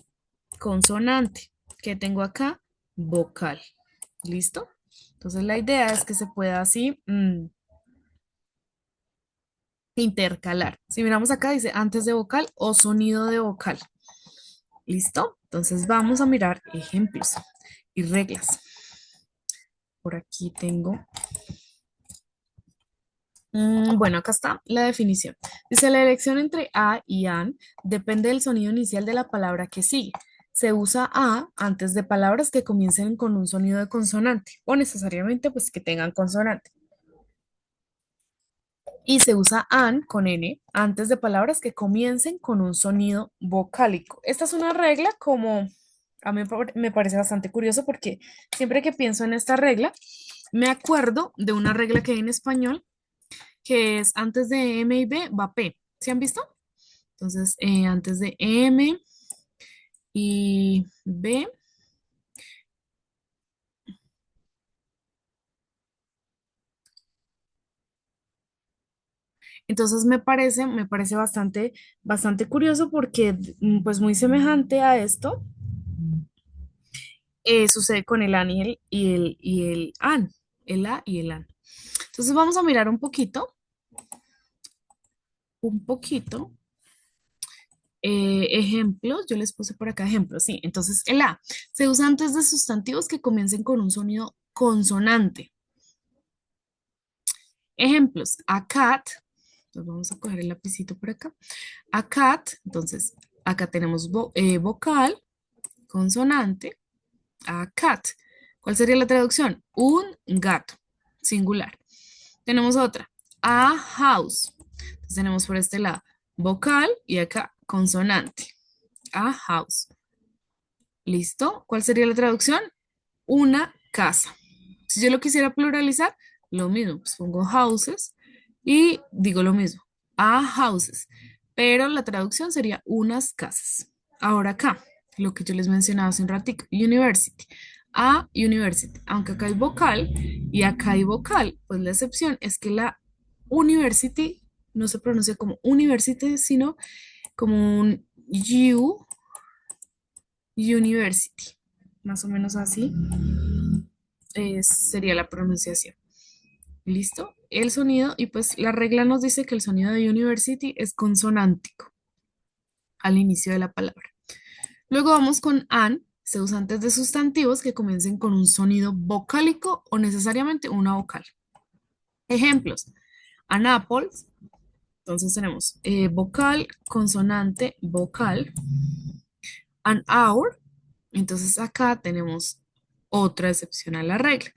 consonante. ¿Qué tengo acá? Vocal. ¿Listo? Entonces, la idea es que se pueda así intercalar. Si miramos acá, dice antes de vocal o sonido de vocal. ¿Listo? Entonces vamos a mirar ejemplos y reglas. Por aquí tengo. Bueno, acá está la definición. Dice, la elección entre a y an depende del sonido inicial de la palabra que sigue. Se usa a antes de palabras que comiencen con un sonido de consonante o necesariamente pues que tengan consonante. y se usa an con n antes de palabras que comiencen con un sonido vocálico. Esta es una regla como a mí me parece bastante curioso porque siempre que pienso en esta regla, me acuerdo de una regla que hay en español que es antes de M y B va P. ¿Se han visto? Entonces, antes de M y B. Entonces me parece bastante curioso porque pues muy semejante a esto sucede con el an y el an, el a y el an. Entonces vamos a mirar un poquito ejemplos. Yo les puse por acá ejemplos, sí. Entonces el a se usa antes de sustantivos que comiencen con un sonido consonante. Ejemplos, a cat, entonces vamos a coger el lapicito por acá. A cat, entonces acá tenemos vocal, consonante, a cat. ¿Cuál sería la traducción? Un gato, singular. Tenemos otra, a house. Entonces tenemos por este lado vocal y acá consonante, a house. ¿Listo? ¿Cuál sería la traducción? Una casa. Si yo lo quisiera pluralizar, lo mismo, pues pongo houses y digo lo mismo, a houses, pero la traducción sería unas casas. Ahora acá, lo que yo les mencionaba hace un ratico, university, a university, aunque acá hay vocal y acá hay vocal, pues la excepción es que la university no se pronuncia como university, sino como un university, más o menos así sería la pronunciación. ¿Listo? El sonido, y pues la regla nos dice que el sonido de university es consonántico al inicio de la palabra. Luego vamos con an, se usa antes de sustantivos que comiencen con un sonido vocálico o necesariamente una vocal. Ejemplos, an apple, entonces tenemos vocal, consonante, vocal. An hour, entonces acá tenemos otra excepción a la regla.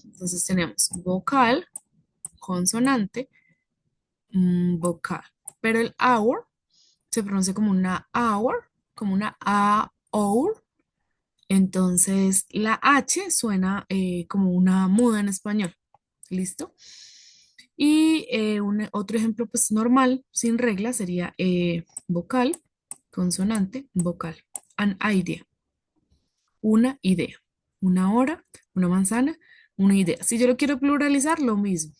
Entonces tenemos vocal, consonante, vocal. Pero el hour se pronuncia como una hour, como una a hour. Entonces la H suena como una muda en español. ¿Listo? Y otro ejemplo pues normal, sin regla, sería vocal, consonante, vocal. An idea, una idea. Una hora, una manzana, una idea. Si yo lo quiero pluralizar, lo mismo.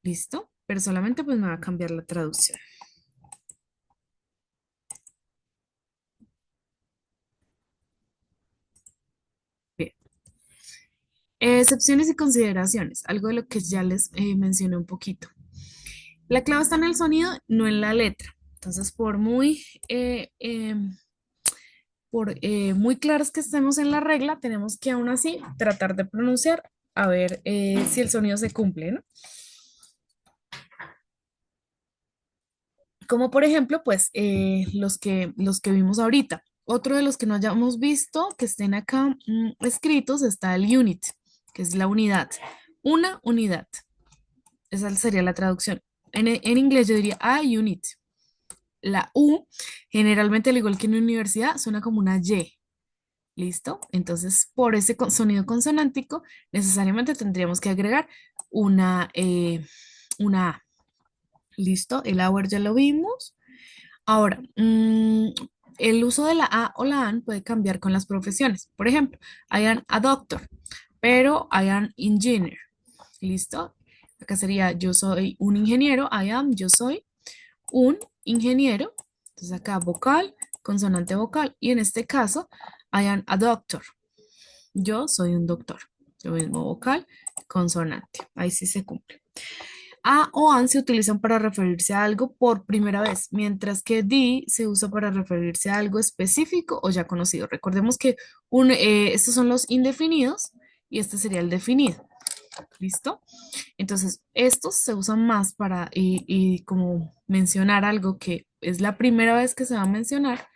¿Listo? Pero solamente pues me va a cambiar la traducción. Bien. Excepciones y consideraciones, algo de lo que ya les mencioné un poquito. La clave está en el sonido, no en la letra. Entonces, por muy claros que estemos en la regla, tenemos que aún así tratar de pronunciar a ver si el sonido se cumple, ¿no? Como por ejemplo, pues los que vimos ahorita. Otro de los que no hayamos visto que estén acá escritos está el unit, que es la unidad. Una unidad. Esa sería la traducción. En inglés yo diría a unit. La U, generalmente, al igual que en universidad, suena como una Y. ¿Listo? Entonces, por ese sonido consonántico, necesariamente tendríamos que agregar una A. ¿Listo? El hour ya lo vimos. Ahora, el uso de la A o la AN puede cambiar con las profesiones. Por ejemplo, I am a doctor, pero I am engineer. ¿Listo? Acá sería yo soy un ingeniero, I am, yo soy un ingeniero. Entonces acá vocal, consonante vocal. Y en este caso, I am a doctor. Yo soy un doctor. Lo mismo vocal, consonante. Ahí sí se cumple. A o an se utilizan para referirse a algo por primera vez, mientras que the se usa para referirse a algo específico o ya conocido. Recordemos que estos son los indefinidos y este sería el definido. ¿Listo? Entonces, estos se usan más para y como mencionar algo que es la primera vez que se va a mencionar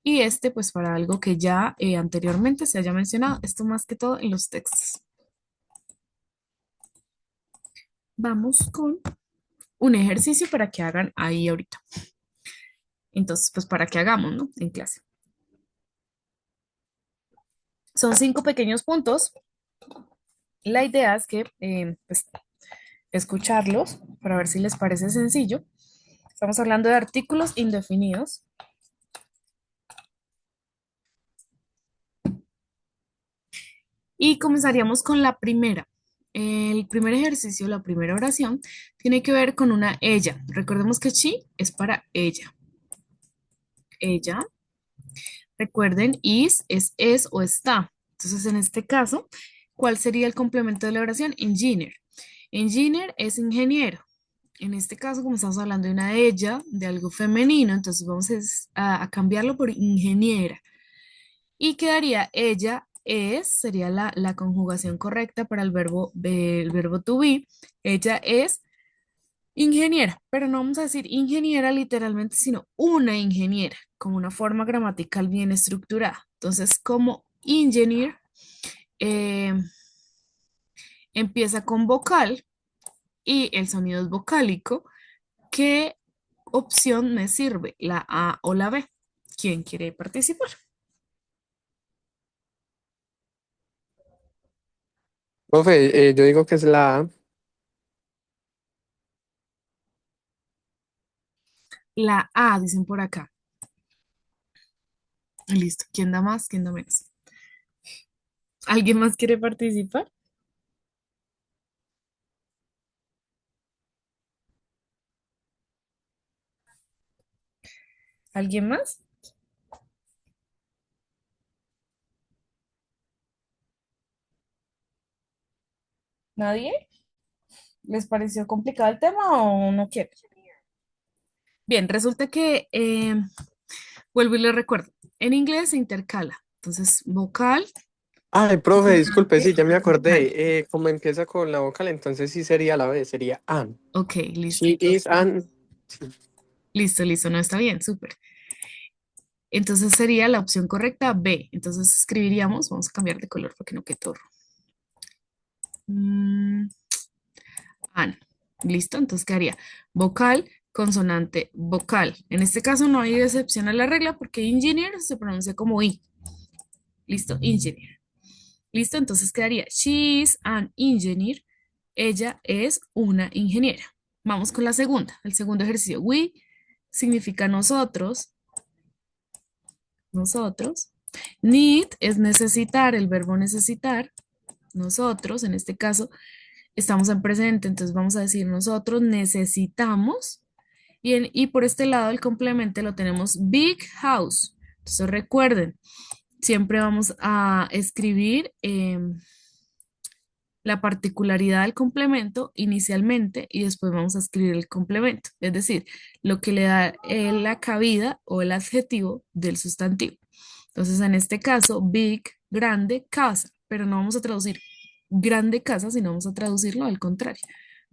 y este pues para algo que ya anteriormente se haya mencionado. Esto más que todo en los textos. Vamos con un ejercicio para que hagan ahí ahorita. Entonces, pues para que hagamos, ¿no? En clase. Son 5 pequeños puntos. La idea es que, pues, escucharlos para ver si les parece sencillo. Estamos hablando de artículos indefinidos. Y comenzaríamos con la primera. El primer ejercicio, la primera oración, tiene que ver con una ella. Recordemos que she es para ella. Ella. Recuerden, is es o está. Entonces, en este caso, ¿cuál sería el complemento de la oración? Engineer. Engineer es ingeniero. En este caso, como estamos hablando de una ella, de algo femenino, entonces vamos a cambiarlo por ingeniera. Y quedaría ella es, sería la conjugación correcta para el verbo to be. Ella es ingeniera, pero no vamos a decir ingeniera literalmente, sino una ingeniera, como una forma gramatical bien estructurada. Entonces, como engineer eh, empieza con vocal y el sonido es vocálico, ¿qué opción me sirve? ¿La A o la B? ¿Quién quiere participar? Profe, yo digo que es la A. La A, dicen por acá. Listo. ¿Quién da más? ¿Quién da menos? ¿Alguien más quiere participar? ¿Alguien más? ¿Nadie? ¿Les pareció complicado el tema o no quieren? Bien, resulta que, vuelvo y les recuerdo, en inglés se intercala. Entonces, vocal, Ay, profe, disculpe, sí, consonante, ya me vocal. acordé. Como empieza con la vocal, entonces sí sería la B, sería an. Ok, listo. She is an. Sí. Listo, listo, no está bien, súper. Entonces sería la opción correcta B. Entonces escribiríamos, vamos a cambiar de color porque no quede todo. Mm, An. Listo, entonces quedaría vocal, consonante, vocal. En este caso no hay excepción a la regla porque engineer se pronuncia como I. Listo, engineer. Listo, entonces quedaría she is an engineer. Ella es una ingeniera. Vamos con la segunda, el segundo ejercicio. We significa nosotros, nosotros. Need es necesitar, el verbo necesitar. Nosotros, en este caso, estamos en presente, entonces vamos a decir nosotros necesitamos. Y por este lado el complemento lo tenemos big house. Entonces recuerden, siempre vamos a escribir la particularidad del complemento inicialmente y después vamos a escribir el complemento, es decir, lo que le da la cabida o el adjetivo del sustantivo. Entonces, en este caso, big, grande, casa, pero no vamos a traducir grande casa, sino vamos a traducirlo al contrario,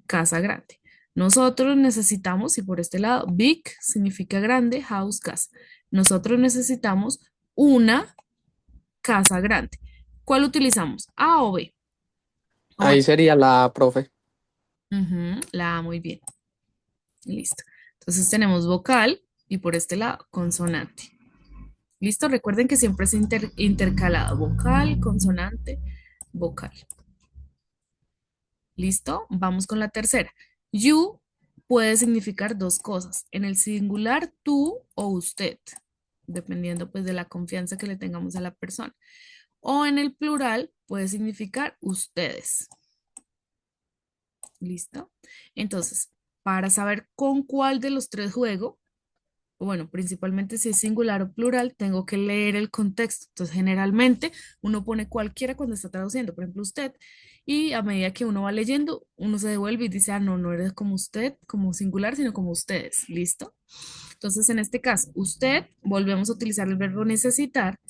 casa grande. Nosotros necesitamos, y por este lado, big significa grande, house, casa. Nosotros necesitamos una casa grande. ¿Cuál utilizamos? ¿A o B? O Ahí bueno, sería la A, profe. la A, muy bien. Listo. Entonces tenemos vocal y por este lado consonante. Listo, recuerden que siempre es intercalado. Vocal, consonante, vocal. Listo, vamos con la tercera. You puede significar dos cosas. En el singular, tú o usted, dependiendo pues de la confianza que le tengamos a la persona. O en el plural puede significar ustedes. ¿Listo? Entonces, para saber con cuál de los tres juego, bueno, principalmente si es singular o plural, tengo que leer el contexto. Entonces, generalmente uno pone cualquiera cuando está traduciendo, por ejemplo, usted, y a medida que uno va leyendo, uno se devuelve y dice, ah, no, no eres como usted, como singular, sino como ustedes. ¿Listo? Entonces, en este caso, usted, volvemos a utilizar el verbo necesitar,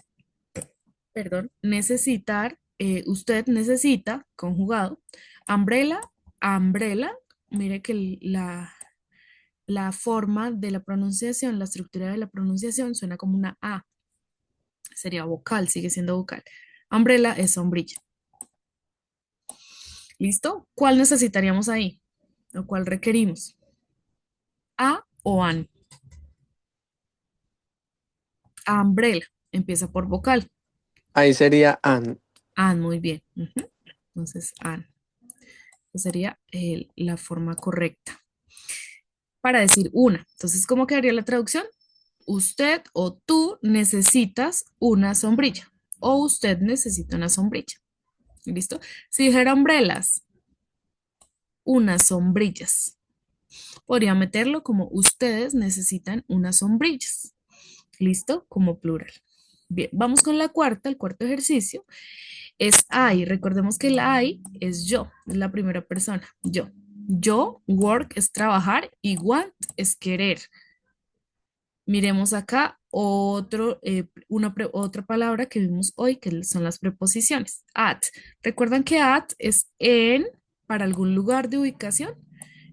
perdón, necesitar, usted necesita, conjugado, umbrella, umbrella, mire que la forma de la pronunciación, la estructura de la pronunciación suena como una A, sería vocal, sigue siendo vocal. Umbrella es sombrilla. ¿Listo? ¿Cuál necesitaríamos ahí? ¿O cuál requerimos? A o an. Umbrella, empieza por vocal. Ahí sería an. An, muy bien. Ujú. Entonces, an. Esa sería la forma correcta para decir una. Entonces, ¿cómo quedaría la traducción? Usted o tú necesitas una sombrilla. O usted necesita una sombrilla. ¿Listo? Si dijera umbrellas, unas sombrillas. Podría meterlo como ustedes necesitan unas sombrillas. ¿Listo? Como plural. Bien, vamos con la cuarta, el cuarto ejercicio. Es I. Recordemos que el I es yo, es la primera persona, yo. Yo, work es trabajar y want es querer. Miremos acá otra palabra que vimos hoy, que son las preposiciones. At. ¿Recuerdan que at es en para algún lugar de ubicación?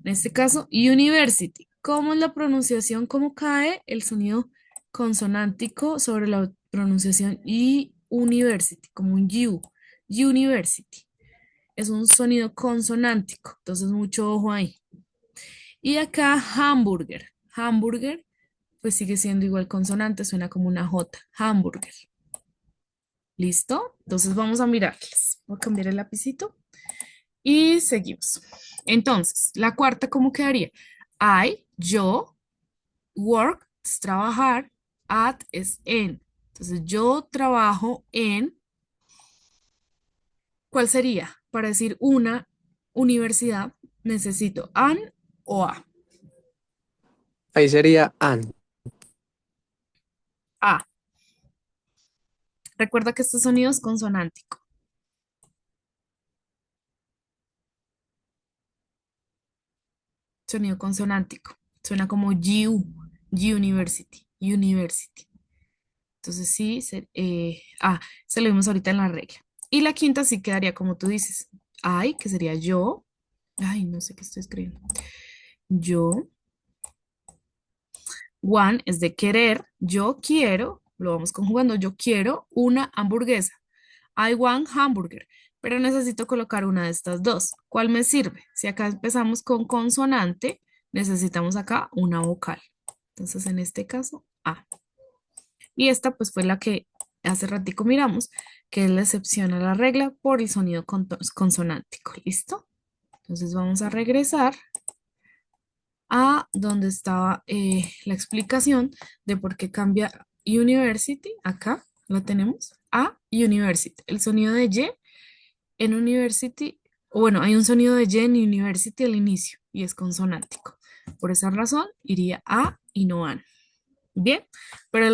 En este caso, university. ¿Cómo es la pronunciación? ¿Cómo cae el sonido consonántico sobre la pronunciación y university? Como un U. University. Es un sonido consonántico. Entonces, mucho ojo ahí. Y acá, hamburger. Hamburger pues sigue siendo igual consonante, suena como una J, hamburger. ¿Listo? Entonces vamos a mirarles. Voy a cambiar el lapicito y seguimos. Entonces, la cuarta, ¿cómo quedaría? I, yo, work es trabajar, at es en. Entonces, yo trabajo en, ¿cuál sería? Para decir una universidad, necesito an o a. Ahí sería an. A. Recuerda que este sonido es consonántico. Sonido consonántico. Suena como university, university. Entonces sí, se lo vimos ahorita en la regla. Y la quinta sí quedaría como tú dices. I, que sería yo. Ay, no sé qué estoy escribiendo. Yo. Want es de querer. Yo quiero, lo vamos conjugando. Yo quiero una hamburguesa. I want hamburger. Pero necesito colocar una de estas dos. ¿Cuál me sirve? Si acá empezamos con consonante, necesitamos acá una vocal. Entonces, en este caso, A. Y esta pues fue la que hace ratico miramos, que es la excepción a la regla por el sonido consonántico. ¿Listo? Entonces vamos a regresar a donde estaba la explicación de por qué cambia university. Acá la tenemos. A university. El sonido de Y en university, o bueno, hay un sonido de Y en university al inicio y es consonántico. Por esa razón iría A y no an. Bien, pero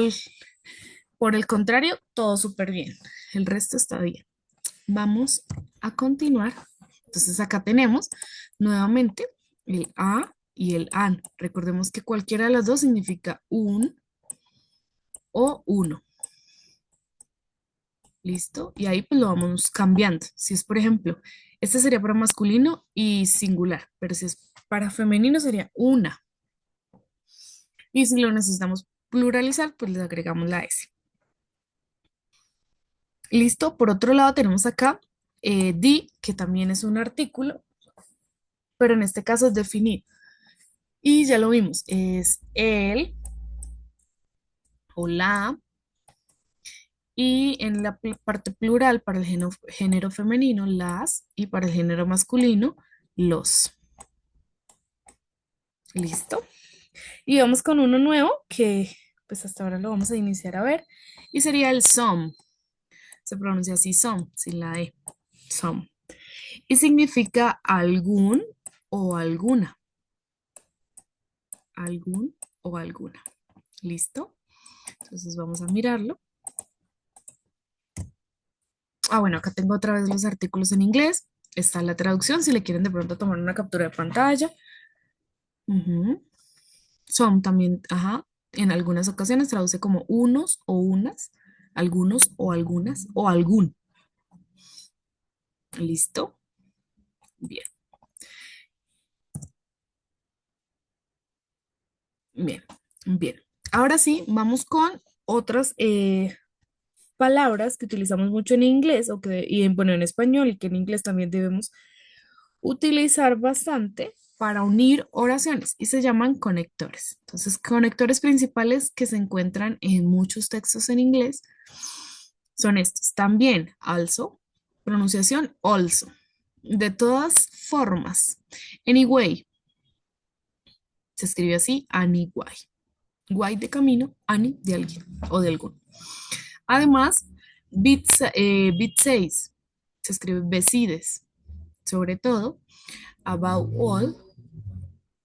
por el contrario, todo súper bien. El resto está bien. Vamos a continuar. Entonces acá tenemos nuevamente el a y el an. Recordemos que cualquiera de las dos significa un o uno. ¿Listo? Y ahí pues lo vamos cambiando. Si es, por ejemplo, este sería para masculino y singular, pero si es para femenino sería una. Y si lo necesitamos pluralizar, pues le agregamos la S. Listo. Por otro lado tenemos acá the, que también es un artículo, pero en este caso es definir. Y ya lo vimos, es el o la, y en la parte plural para el género femenino, las, y para el género masculino, los. Listo. Y vamos con uno nuevo que pues hasta ahora lo vamos a iniciar a ver, y sería el some. Se pronuncia así some, sin la E, some. Y significa algún o alguna. Algún o alguna. ¿Listo? Entonces vamos a mirarlo. Ah, bueno, acá tengo otra vez los artículos en inglés. Está la traducción si le quieren de pronto tomar una captura de pantalla. Ujú. Son también, ajá, en algunas ocasiones traduce como unos o unas, algunos o algunas o algún. ¿Listo? Bien, bien, bien. Ahora sí, vamos con otras palabras que utilizamos mucho en inglés bueno, en español y que en inglés también debemos utilizar bastante. para unir oraciones y se llaman conectores. Entonces, conectores principales que se encuentran en muchos textos en inglés son estos. También also, pronunciación also. De todas formas, anyway, se escribe así, anyway. Way de camino, any de alguien o de alguno. Además, bit 6 se escribe besides, sobre todo, about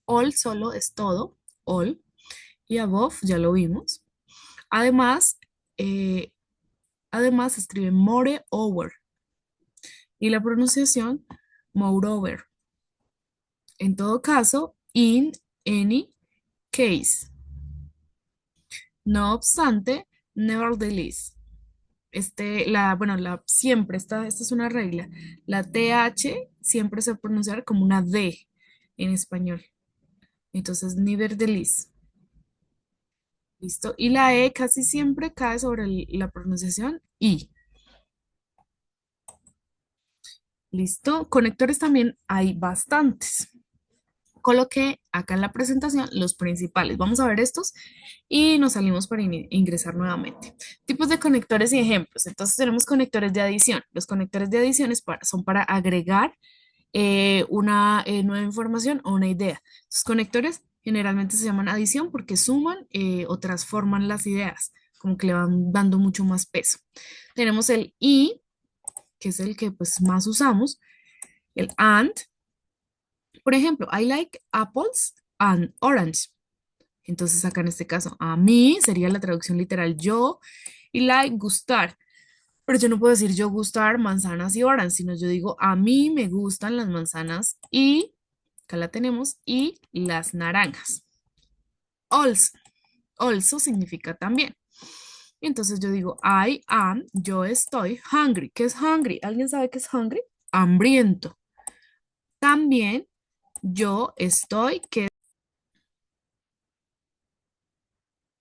all solo es todo, all, y above ya lo vimos. Además, eh, además se escribe more over y la pronunciación moreover. En todo caso, in any case. No obstante, nevertheless. Siempre, esta es una regla. La TH siempre se va a pronunciar como una D en español. Entonces, nevertheless. ¿Listo? Y la E casi siempre cae sobre la pronunciación I. ¿Listo? Conectores también hay bastantes. Coloqué acá en la presentación los principales. Vamos a ver estos y nos salimos para ingresar nuevamente. Tipos de conectores y ejemplos. Entonces tenemos conectores de adición. Los conectores de adición son para agregar una nueva información o una idea. Los conectores generalmente se llaman adición porque suman o transforman las ideas, como que le van dando mucho más peso. Tenemos el y, que es el que pues más usamos, el and. Por ejemplo, I like apples and orange. Entonces acá en este caso, a mí sería la traducción literal yo y like gustar. Pero yo no puedo decir yo gustar manzanas y orange, sino yo digo a mí me gustan las manzanas y, acá la tenemos, y las naranjas. Also, also significa también. Entonces yo digo I am, yo estoy hungry. ¿Qué es hungry? ¿Alguien sabe qué es hungry? Hambriento. También yo estoy, que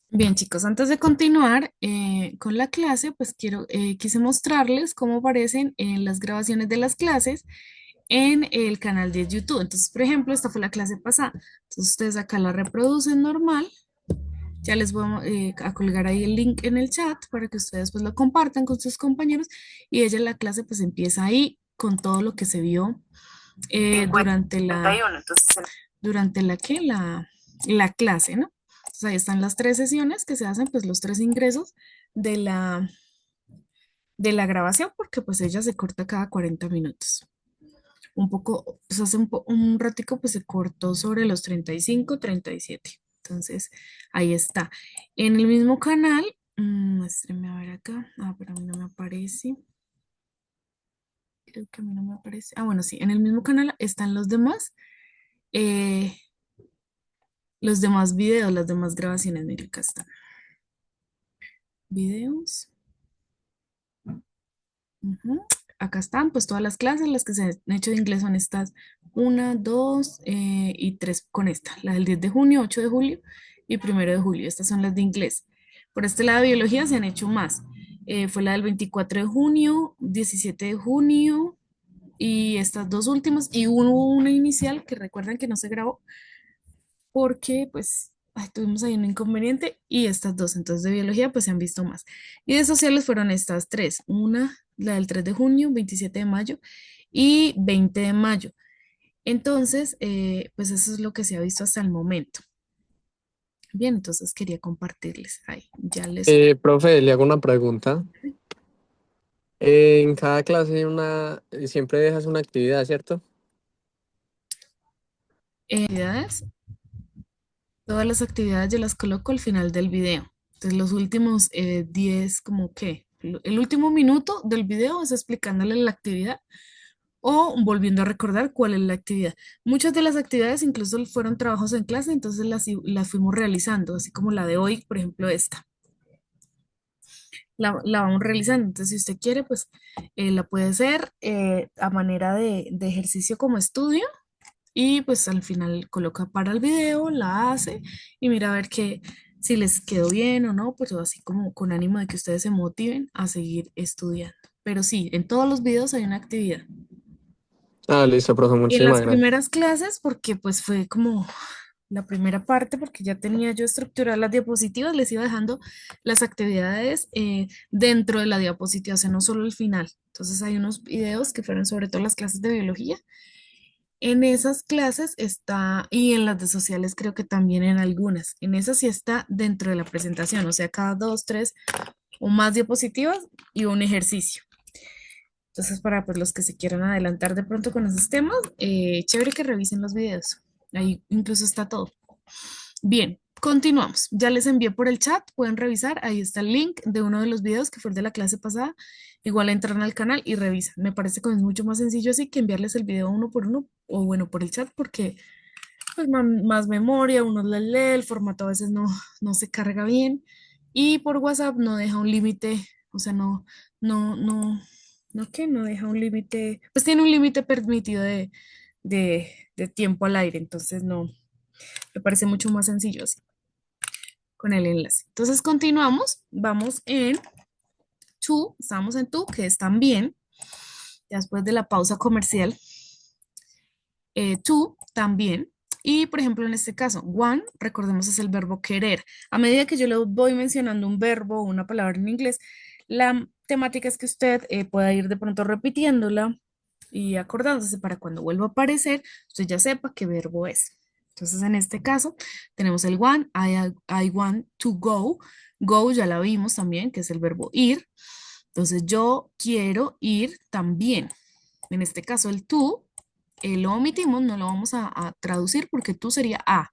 bien, chicos, antes de continuar con la clase, pues quise mostrarles cómo aparecen en las grabaciones de las clases en el canal de YouTube. Entonces, por ejemplo, esta fue la clase pasada. Entonces, ustedes acá la reproducen normal. Ya les voy a colgar ahí el link en el chat para que ustedes pues lo compartan con sus compañeros y ella en la clase pues empieza ahí con todo lo que se vio durante la clase, ¿no? Entonces ahí están las 3 sesiones que se hacen, pues los 3 ingresos de la grabación, porque pues ella se corta cada 40 minutos. Un poco, pues hace un ratico pues se cortó sobre los 35, 37. Entonces ahí está. En el mismo canal, muéstrame a ver acá. Pero a mí no me aparece. Creo que a mí no me aparece. Bueno, sí, en el mismo canal están eh, los demás videos, las demás grabaciones. Mira, acá están. Videos. Ujú. Acá están, pues todas las clases, las que se han hecho de inglés son estas 1, 2 y 3 con esta, la del 10 de junio, 8 de julio y 1 de julio. Estas son las de inglés. Por este lado de biología se han hecho más. Fue la del 24 de junio, 17 de junio y estas dos últimas. Y hubo una inicial que recuerdan que no se grabó porque pues tuvimos ahí un inconveniente y estas dos, entonces de biología pues se han visto más. Y de sociales fueron estas 3, una, la del 3 de junio, 27 de mayo y 20 de mayo. Entonces, pues eso es lo que se ha visto hasta el momento. Bien, entonces quería compartirles ahí, ya les... Profe, le hago una pregunta. En cada clase siempre dejas una actividad, ¿cierto? actividades, todas las actividades yo las coloco al final del video. Entonces los últimos 10, como que, el último minuto del video es explicándole la actividad o volviendo a recordar cuál es la actividad. Muchas de las actividades incluso fueron trabajos en clase, entonces las fuimos realizando, así como la de hoy, por ejemplo, esta. La vamos realizando, entonces si usted quiere, pues la puede hacer a manera de ejercicio como estudio y pues al final coloca para el video, la hace y mira a ver si les quedó bien o no, pues así como con ánimo de que ustedes se motiven a seguir estudiando. Pero sí, en todos los videos hay una actividad. Ah, listo, profe, En las muchísimas gracias. primeras clases, porque pues fue como la primera parte, porque ya tenía yo estructuradas las diapositivas, les iba dejando las actividades dentro de la diapositiva, o sea, no solo el final. Entonces hay unos videos que fueron sobre todo las clases de biología. En esas clases está, y en las de sociales creo que también en algunas, en esas sí está dentro de la presentación, o sea, cada dos, tres o más diapositivas y un ejercicio. Entonces, para pues, los que se quieran adelantar de pronto con esos temas, chévere que revisen los videos. Ahí incluso está todo. Bien, continuamos. Ya les envié por el chat, pueden revisar. Ahí está el link de uno de los videos que fue el de la clase pasada. Igual entran al canal y revisan. Me parece que es mucho más sencillo así que enviarles el video uno por uno o bueno, por el chat porque pues más memoria, uno la lee, el formato a veces no se carga bien y por WhatsApp no deja un límite, o sea, no, no, no deja un límite, pues tiene un límite permitido de tiempo al aire, entonces no, me parece mucho más sencillo así, con el enlace. Entonces continuamos, vamos en tú, estamos en tú, que es también, después de la pausa comercial, tú también. Y por ejemplo, en este caso, one, recordemos, es el verbo querer. A medida que yo le voy mencionando un verbo o una palabra en inglés, la temática es que usted pueda ir de pronto repitiéndola y acordándose para cuando vuelva a aparecer, usted ya sepa qué verbo es. Entonces, en este caso, tenemos el one, I want to go. Go ya la vimos también, que es el verbo ir. Entonces, yo quiero ir también. En este caso, el tú lo omitimos, no lo vamos a traducir porque tú sería a.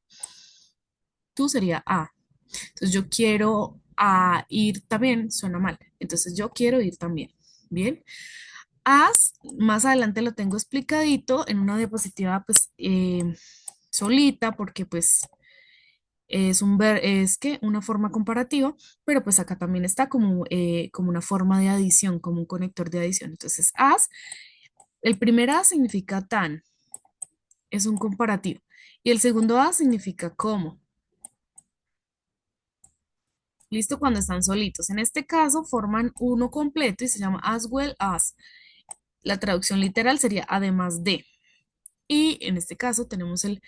Tú sería a. Entonces yo quiero a ir también, suena mal. Entonces yo quiero ir también. Bien. As, más adelante lo tengo explicadito en una diapositiva pues solita porque pues es que una forma comparativa, pero pues acá también está como una forma de adición, como un conector de adición. Entonces as, el primer as significa tan, es un comparativo. Y el segundo a significa cómo. Listo, cuando están solitos. En este caso forman uno completo y se llama as well as. La traducción literal sería además de. Y en este caso tenemos el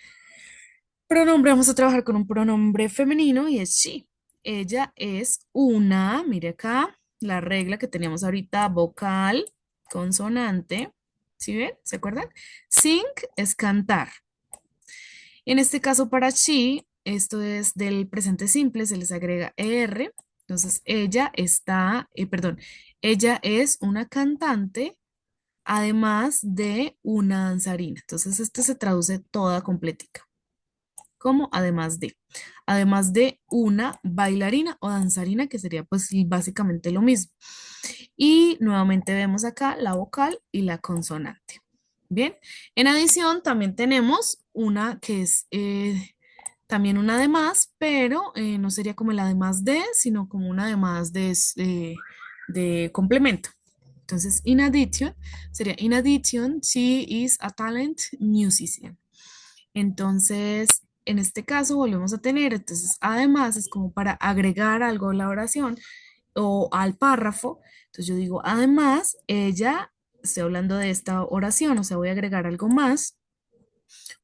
pronombre. Vamos a trabajar con un pronombre femenino y es she. Ella es una, mire acá, la regla que teníamos ahorita, vocal, consonante. ¿Sí ven? ¿Se acuerdan? Sing es cantar. En este caso para she, esto es del presente simple, se les agrega er. Entonces, perdón, ella es una cantante, además de una danzarina. Entonces, este se traduce toda completica, como además de una bailarina o danzarina, que sería pues básicamente lo mismo. Y nuevamente vemos acá la vocal y la consonante. Bien, en adición también tenemos una que es también una de más, pero no sería como el además de, sino como una además de complemento. Entonces, in addition, sería in addition, she is a talent musician. Entonces, en este caso volvemos a tener, entonces, además es como para agregar algo a la oración o al párrafo. Entonces yo digo, además, ella, estoy hablando de esta oración, o sea, voy a agregar algo más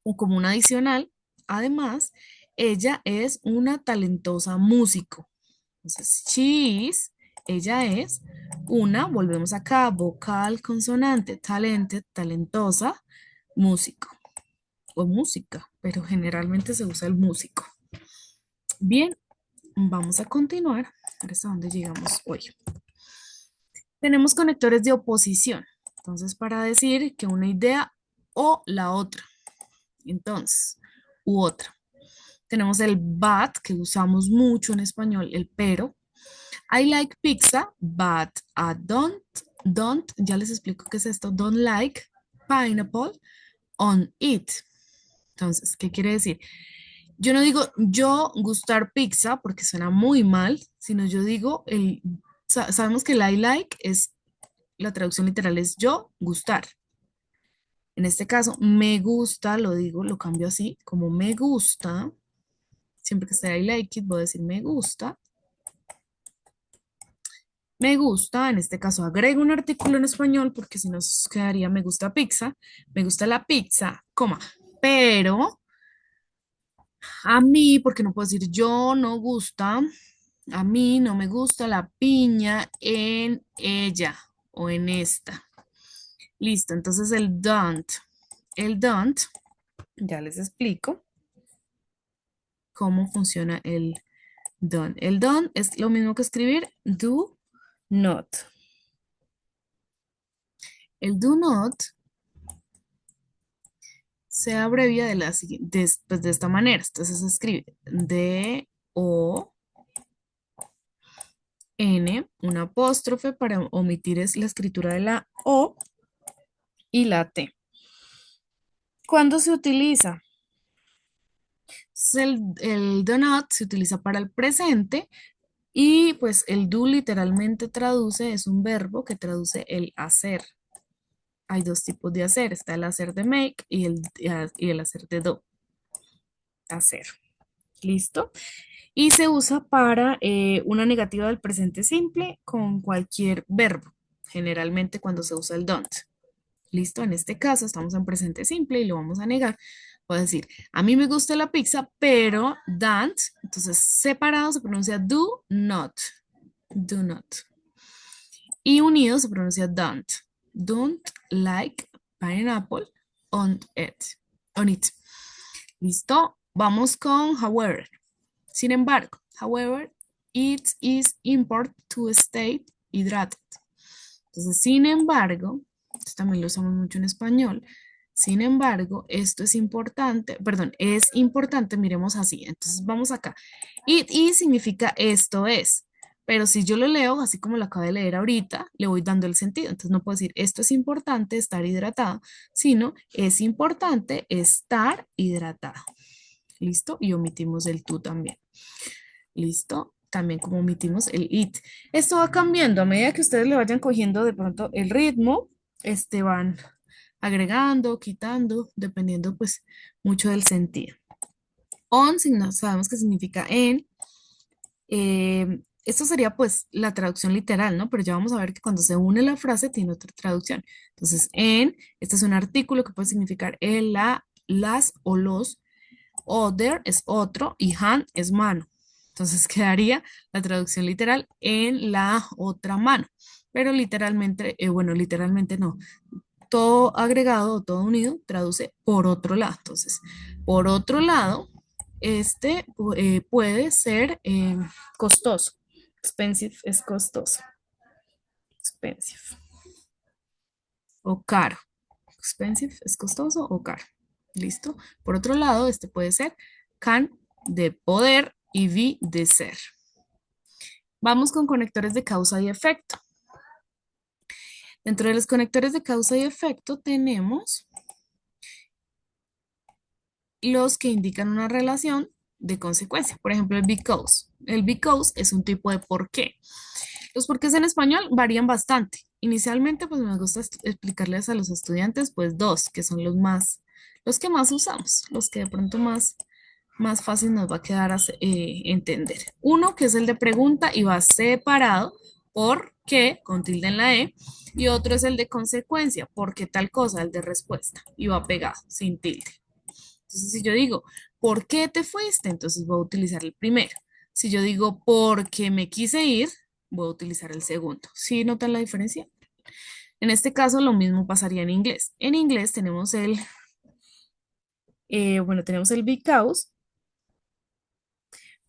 o como un adicional. Además, ella es una talentosa músico. Entonces, she is, ella es una, volvemos acá, vocal, consonante, talented, talentosa, músico o música, pero generalmente se usa el músico. Bien, vamos a continuar. Ahora es a donde llegamos hoy. Tenemos conectores de oposición. Entonces, para decir que una idea o la otra. Entonces, u otra. Tenemos el but, que usamos mucho en español, el pero. I like pizza, but I don't, ya les explico qué es esto, don't like pineapple on it. Entonces, ¿qué quiere decir? Yo no digo yo gustar pizza porque suena muy mal, sino yo digo sabemos que el I like es, la traducción literal es yo gustar. En este caso, me gusta, lo digo, lo cambio así, como me gusta. Siempre que esté I like it, voy a decir me gusta. Me gusta, en este caso agrego un artículo en español porque si no quedaría me gusta pizza, me gusta la pizza, coma, pero a mí, porque no puedo decir yo no gusta, a mí no me gusta la piña en ella o en esta. Listo, entonces el don't, ya les explico cómo funciona el don't. El don't es lo mismo que escribir do not. El do not se abrevia pues de esta manera. Entonces se escribe D-O-N, un apóstrofe para omitir es la escritura de la O y la T. ¿Cuándo se utiliza? El do not se utiliza para el presente y pues el do literalmente traduce, es un verbo que traduce el hacer. Hay dos tipos de hacer, está el hacer de make y el hacer de do. Hacer. ¿Listo? Y se usa para una negativa del presente simple con cualquier verbo, generalmente cuando se usa el don't. ¿Listo? En este caso estamos en presente simple y lo vamos a negar. Voy a decir, a mí me gusta la pizza, pero don't, entonces separado se pronuncia do not. Do not. Y unido se pronuncia don't. Don't like pineapple on it. On it. ¿Listo? Vamos con however. Sin embargo, however, it is important to stay hydrated. Entonces, sin embargo, esto también lo usamos mucho en español. Sin embargo, esto es importante, perdón, es importante, miremos así. Entonces, vamos acá. It is significa esto es. Pero si yo lo leo, así como lo acabo de leer ahorita, le voy dando el sentido. Entonces, no puedo decir esto es importante, estar hidratado, sino es importante estar hidratado. ¿Listo? Y omitimos el tú también. ¿Listo? También como omitimos el it. Esto va cambiando a medida que ustedes le vayan cogiendo de pronto el ritmo, van agregando, quitando, dependiendo pues mucho del sentido. On, sabemos que significa en. Esto sería pues la traducción literal, ¿no? Pero ya vamos a ver que cuando se une la frase tiene otra traducción. Entonces, en, este es un artículo que puede significar el, la, las o los. Other es otro y hand es mano. Entonces quedaría la traducción literal en la otra mano. Pero literalmente, bueno, literalmente no. Todo agregado o todo unido traduce por otro lado. Entonces, por otro lado, puede ser costoso. Expensive es costoso. Expensive. O caro. Expensive es costoso o caro. ¿Listo? Por otro lado, este puede ser can de poder y be de ser. Vamos con conectores de causa y efecto. Dentro de los conectores de causa y efecto tenemos los que indican una relación de consecuencia. Por ejemplo, el because. El because es un tipo de por qué. Los porqués en español varían bastante. Inicialmente, pues me gusta explicarles a los estudiantes, pues dos, que son los que más usamos, los que de pronto más fácil nos va a quedar entender. Uno, que es el de pregunta y va separado por qué, con tilde en la E, y otro es el de consecuencia, por qué tal cosa, el de respuesta, y va pegado, sin tilde. Entonces, si yo digo, ¿por qué te fuiste? Entonces voy a utilizar el primero. Si yo digo, porque me quise ir, voy a utilizar el segundo. ¿Sí notan la diferencia? En este caso, lo mismo pasaría en inglés. En inglés tenemos tenemos el because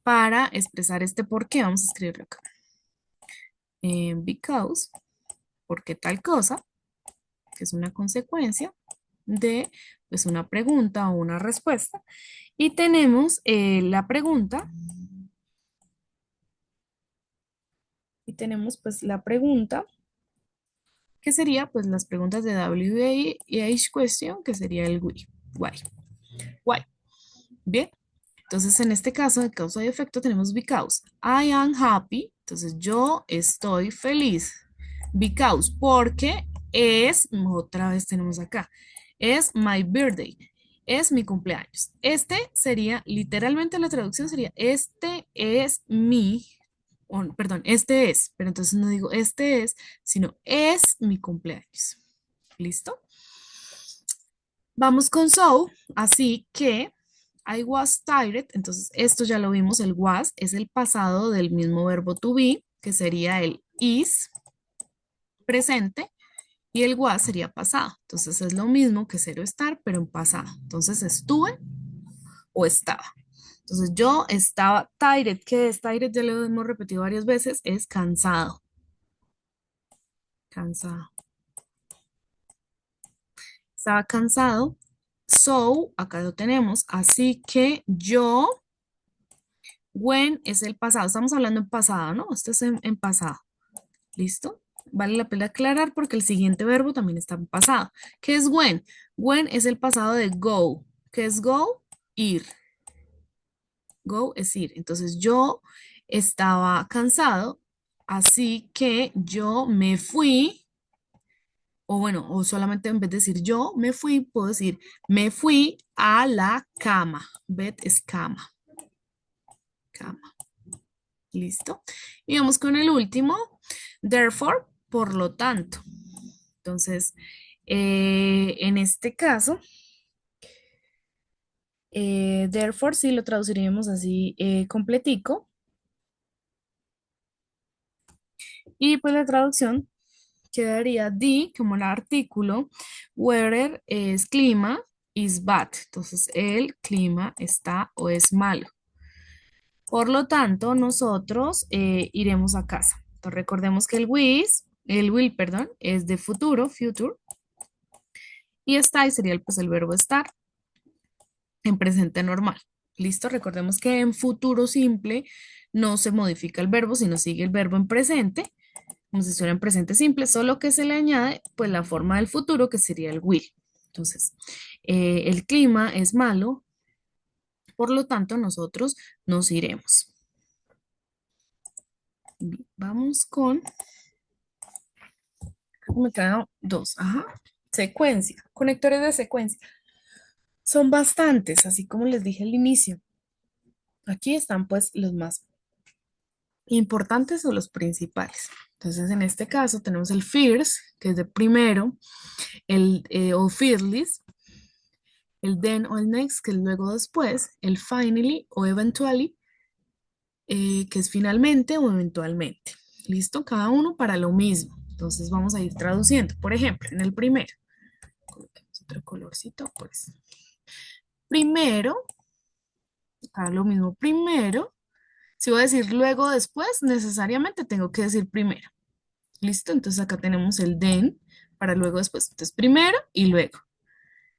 para expresar este por qué. Vamos a escribirlo acá. Because, porque tal cosa, que es una consecuencia de pues una pregunta o una respuesta. Y tenemos la pregunta. Y tenemos pues la pregunta, que sería pues las preguntas de WH question, que sería el why. Why. Bien. Entonces, en este caso de causa y efecto tenemos because. I am happy. Entonces, yo estoy feliz. Because, porque otra vez tenemos acá, es my birthday. Es mi cumpleaños. Este sería, literalmente la traducción sería, este es mi perdón, este es, pero entonces no digo este es, sino es mi cumpleaños. ¿Listo? Vamos con so, así que I was tired, entonces esto ya lo vimos, el was es el pasado del mismo verbo to be, que sería el is presente, y el was sería pasado. Entonces es lo mismo que ser o estar, pero en pasado. Entonces estuve o estaba. Entonces yo estaba tired, ¿qué es tired? Ya lo hemos repetido varias veces, es cansado. Cansado. Estaba cansado. So, acá lo tenemos. Así que yo, when es el pasado. Estamos hablando en pasado, ¿no? Esto es en pasado. ¿Listo? Vale la pena aclarar porque el siguiente verbo también está en pasado. ¿Qué es when? When es el pasado de go. ¿Qué es go? Ir. Go es ir. Entonces yo estaba cansado, así que yo me fui, o bueno, o solamente en vez de decir yo me fui, puedo decir me fui a la cama. Bed es cama. Cama. ¿Listo? Y vamos con el último. Therefore, por lo tanto. Entonces, en este caso, therefore, sí lo traduciríamos así completico. Y pues la traducción quedaría the como el artículo, weather es clima, is bad. Entonces, el clima está o es malo. Por lo tanto, nosotros iremos a casa. Entonces, recordemos que el will, perdón, es de futuro, future, y estar sería pues el verbo estar en presente normal. ¿Listo? Recordemos que en futuro simple no se modifica el verbo, sino sigue el verbo en presente, como si estuviera en presente simple, solo que se le añade pues la forma del futuro que sería el will. Entonces, el clima es malo, por lo tanto nosotros nos iremos. Bien, vamos con, me quedan dos, ajá, secuencia, conectores de secuencia. Son bastantes, así como les dije al inicio. Aquí están pues los más importantes o los principales. Entonces, en este caso tenemos el first, que es de primero, el o fearless, el then o el next, que es luego después, el finally o eventually, que es finalmente o eventualmente. ¿Listo? Cada uno para lo mismo. Entonces vamos a ir traduciendo. Por ejemplo, en el primero, coloquemos otro colorcito, pues. Primero, para lo mismo, primero, si voy a decir luego después, necesariamente tengo que decir primero. ¿Listo? Entonces acá tenemos el then para luego después. Entonces primero y luego.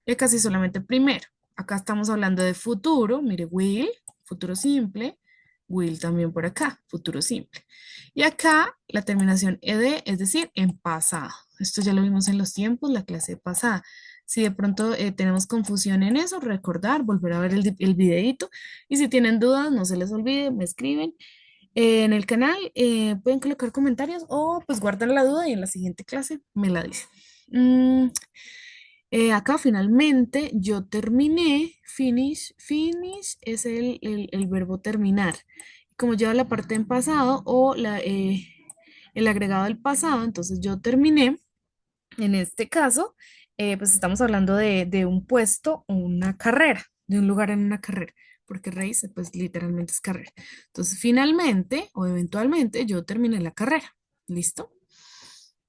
Y casi solamente primero. Acá estamos hablando de futuro, mire, will, futuro simple, will también por acá, futuro simple. Y acá la terminación ed, es decir, en pasado. Esto ya lo vimos en los tiempos, la clase pasada. Si de pronto tenemos confusión en eso, recordar, volver a ver el videito. Y si tienen dudas, no se les olvide, me escriben. En el canal pueden colocar comentarios o pues guardan la duda y en la siguiente clase me la dicen. Acá finalmente yo terminé, finish es el verbo terminar. Como lleva la parte en pasado o el agregado del pasado, entonces yo terminé. En este caso, pues estamos hablando de un puesto o una carrera, de un lugar en una carrera, porque race pues literalmente es carrera. Entonces finalmente o eventualmente yo terminé la carrera. ¿Listo?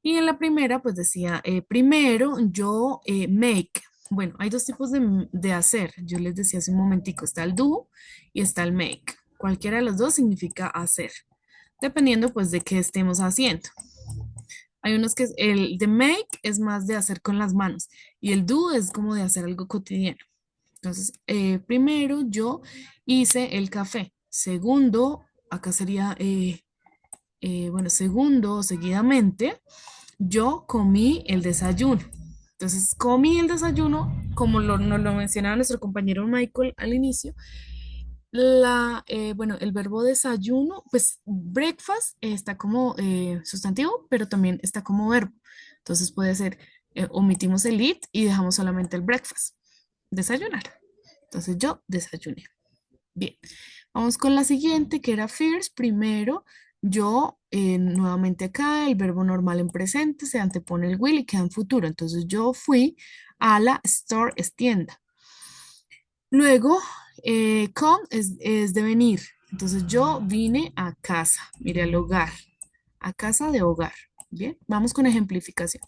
Y en la primera, pues decía, primero yo make. Bueno, hay dos tipos de hacer. Yo les decía hace un momentico, está el do y está el make. Cualquiera de los dos significa hacer, dependiendo pues de qué estemos haciendo. Hay unos que el de make es más de hacer con las manos y el do es como de hacer algo cotidiano. Entonces, primero yo hice el café. Segundo, acá sería, bueno, segundo, seguidamente yo comí el desayuno. Entonces, comí el desayuno, como nos lo mencionaba nuestro compañero Michael al inicio. Bueno, el verbo desayuno, pues breakfast está como sustantivo, pero también está como verbo. Entonces puede ser, omitimos el it y dejamos solamente el breakfast, desayunar. Entonces yo desayuné. Bien, vamos con la siguiente, que era first, primero. yo nuevamente acá el verbo normal en presente se antepone el will y queda en futuro. Entonces yo fui a la store, es tienda. Luego, come es de venir. Entonces yo vine a casa, mire, al hogar, a casa de hogar. Bien, vamos con ejemplificación.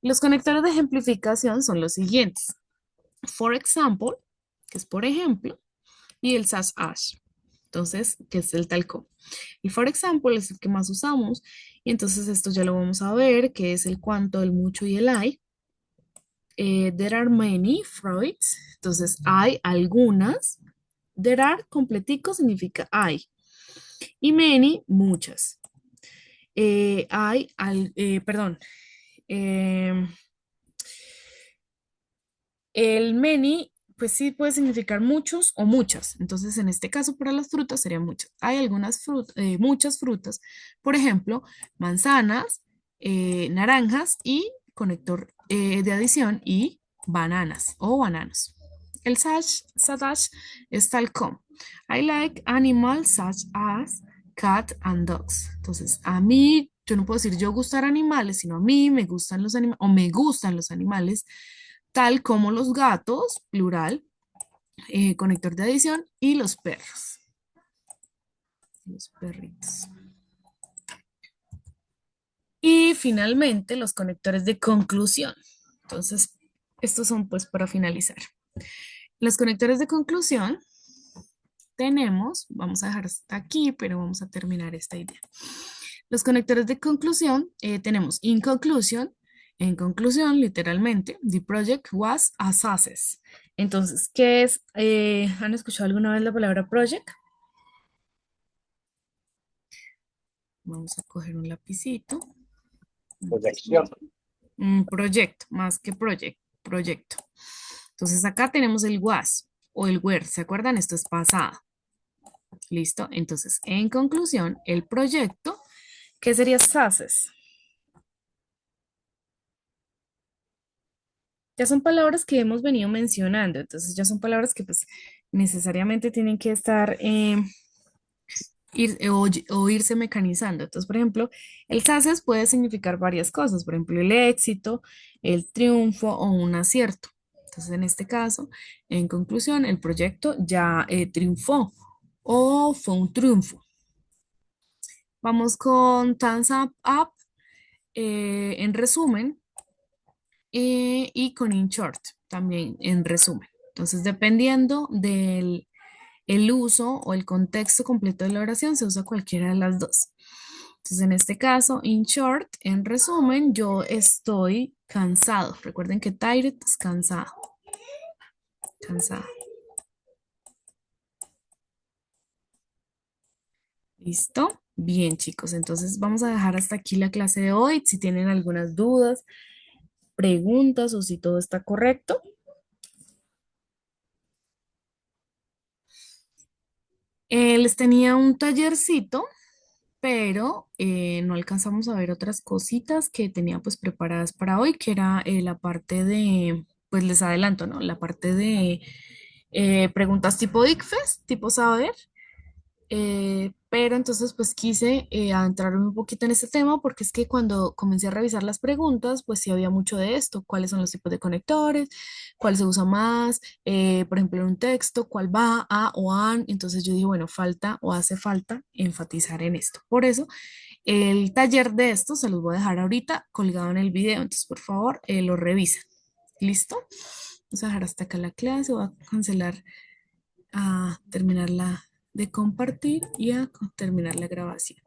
Los conectores de ejemplificación son los siguientes. For example, que es por ejemplo, y el slash as. Entonces, que es el tal como. El for example es el que más usamos. Y entonces esto ya lo vamos a ver, que es el cuánto, el mucho y el hay. There are many fruits. Entonces, hay algunas. There are completico significa hay. Y many, muchas. Perdón. em, El many, pues sí puede significar muchos o muchas. Entonces, en este caso, para las frutas serían muchas. Hay muchas frutas, por ejemplo, manzanas, naranjas y conector de adición y bananas o bananos. El such es tal como. I like animals such as cat and dogs. Entonces, a mí, yo no puedo decir yo gustar animales, sino a mí me gustan los animales o me gustan los animales tal como los gatos, plural, conector de adición, y los perros. Los perritos. Y finalmente los conectores de conclusión. Entonces, estos son pues para finalizar. Los conectores de conclusión tenemos, vamos a dejar hasta aquí, pero vamos a terminar esta idea. Los conectores de conclusión tenemos in conclusion. En conclusión, literalmente, the project was a success. Entonces, ¿qué es? ¿Han escuchado alguna vez la palabra project? Vamos a coger un lapicito. Proyección. Un proyecto, más que proyecto. Entonces, acá tenemos el was o el were. ¿Se acuerdan? Esto es pasado. ¿Listo? Entonces, en conclusión, el proyecto, ¿qué sería success? Ya son palabras que hemos venido mencionando, entonces ya son palabras que pues necesariamente tienen que estar o irse mecanizando. Entonces, por ejemplo, el success puede significar varias cosas, por ejemplo, el éxito, el triunfo o un acierto. Entonces, en este caso, en conclusión, el proyecto ya triunfó o fue un triunfo. Vamos con Thumbs Up, en resumen, y con In Short, también en resumen. Entonces, dependiendo del el uso o el contexto completo de la oración, se usa cualquiera de las dos. Entonces, en este caso, in short, en resumen, yo estoy cansado. Recuerden que tired es cansado. Cansado. ¿Listo? Bien, chicos. Entonces, vamos a dejar hasta aquí la clase de hoy. Si tienen algunas dudas, preguntas o si todo está correcto. Les tenía un tallercito, pero no alcanzamos a ver otras cositas que tenía pues preparadas para hoy, que era la parte de, pues les adelanto, ¿no? La parte de preguntas tipo ICFES, tipo saber, pero entonces pues quise adentrarme un poquito en este tema porque es que cuando comencé a revisar las preguntas, pues sí había mucho de esto, cuáles son los tipos de conectores, cuál se usa más, por ejemplo en un texto, cuál va, a o an, entonces yo dije, bueno, falta o hace falta enfatizar en esto. Por eso el taller de esto se los voy a dejar ahorita colgado en el video, entonces por favor lo revisan. ¿Listo? Vamos a dejar hasta acá la clase, voy a cancelar, a terminarla de compartir y a terminar la grabación.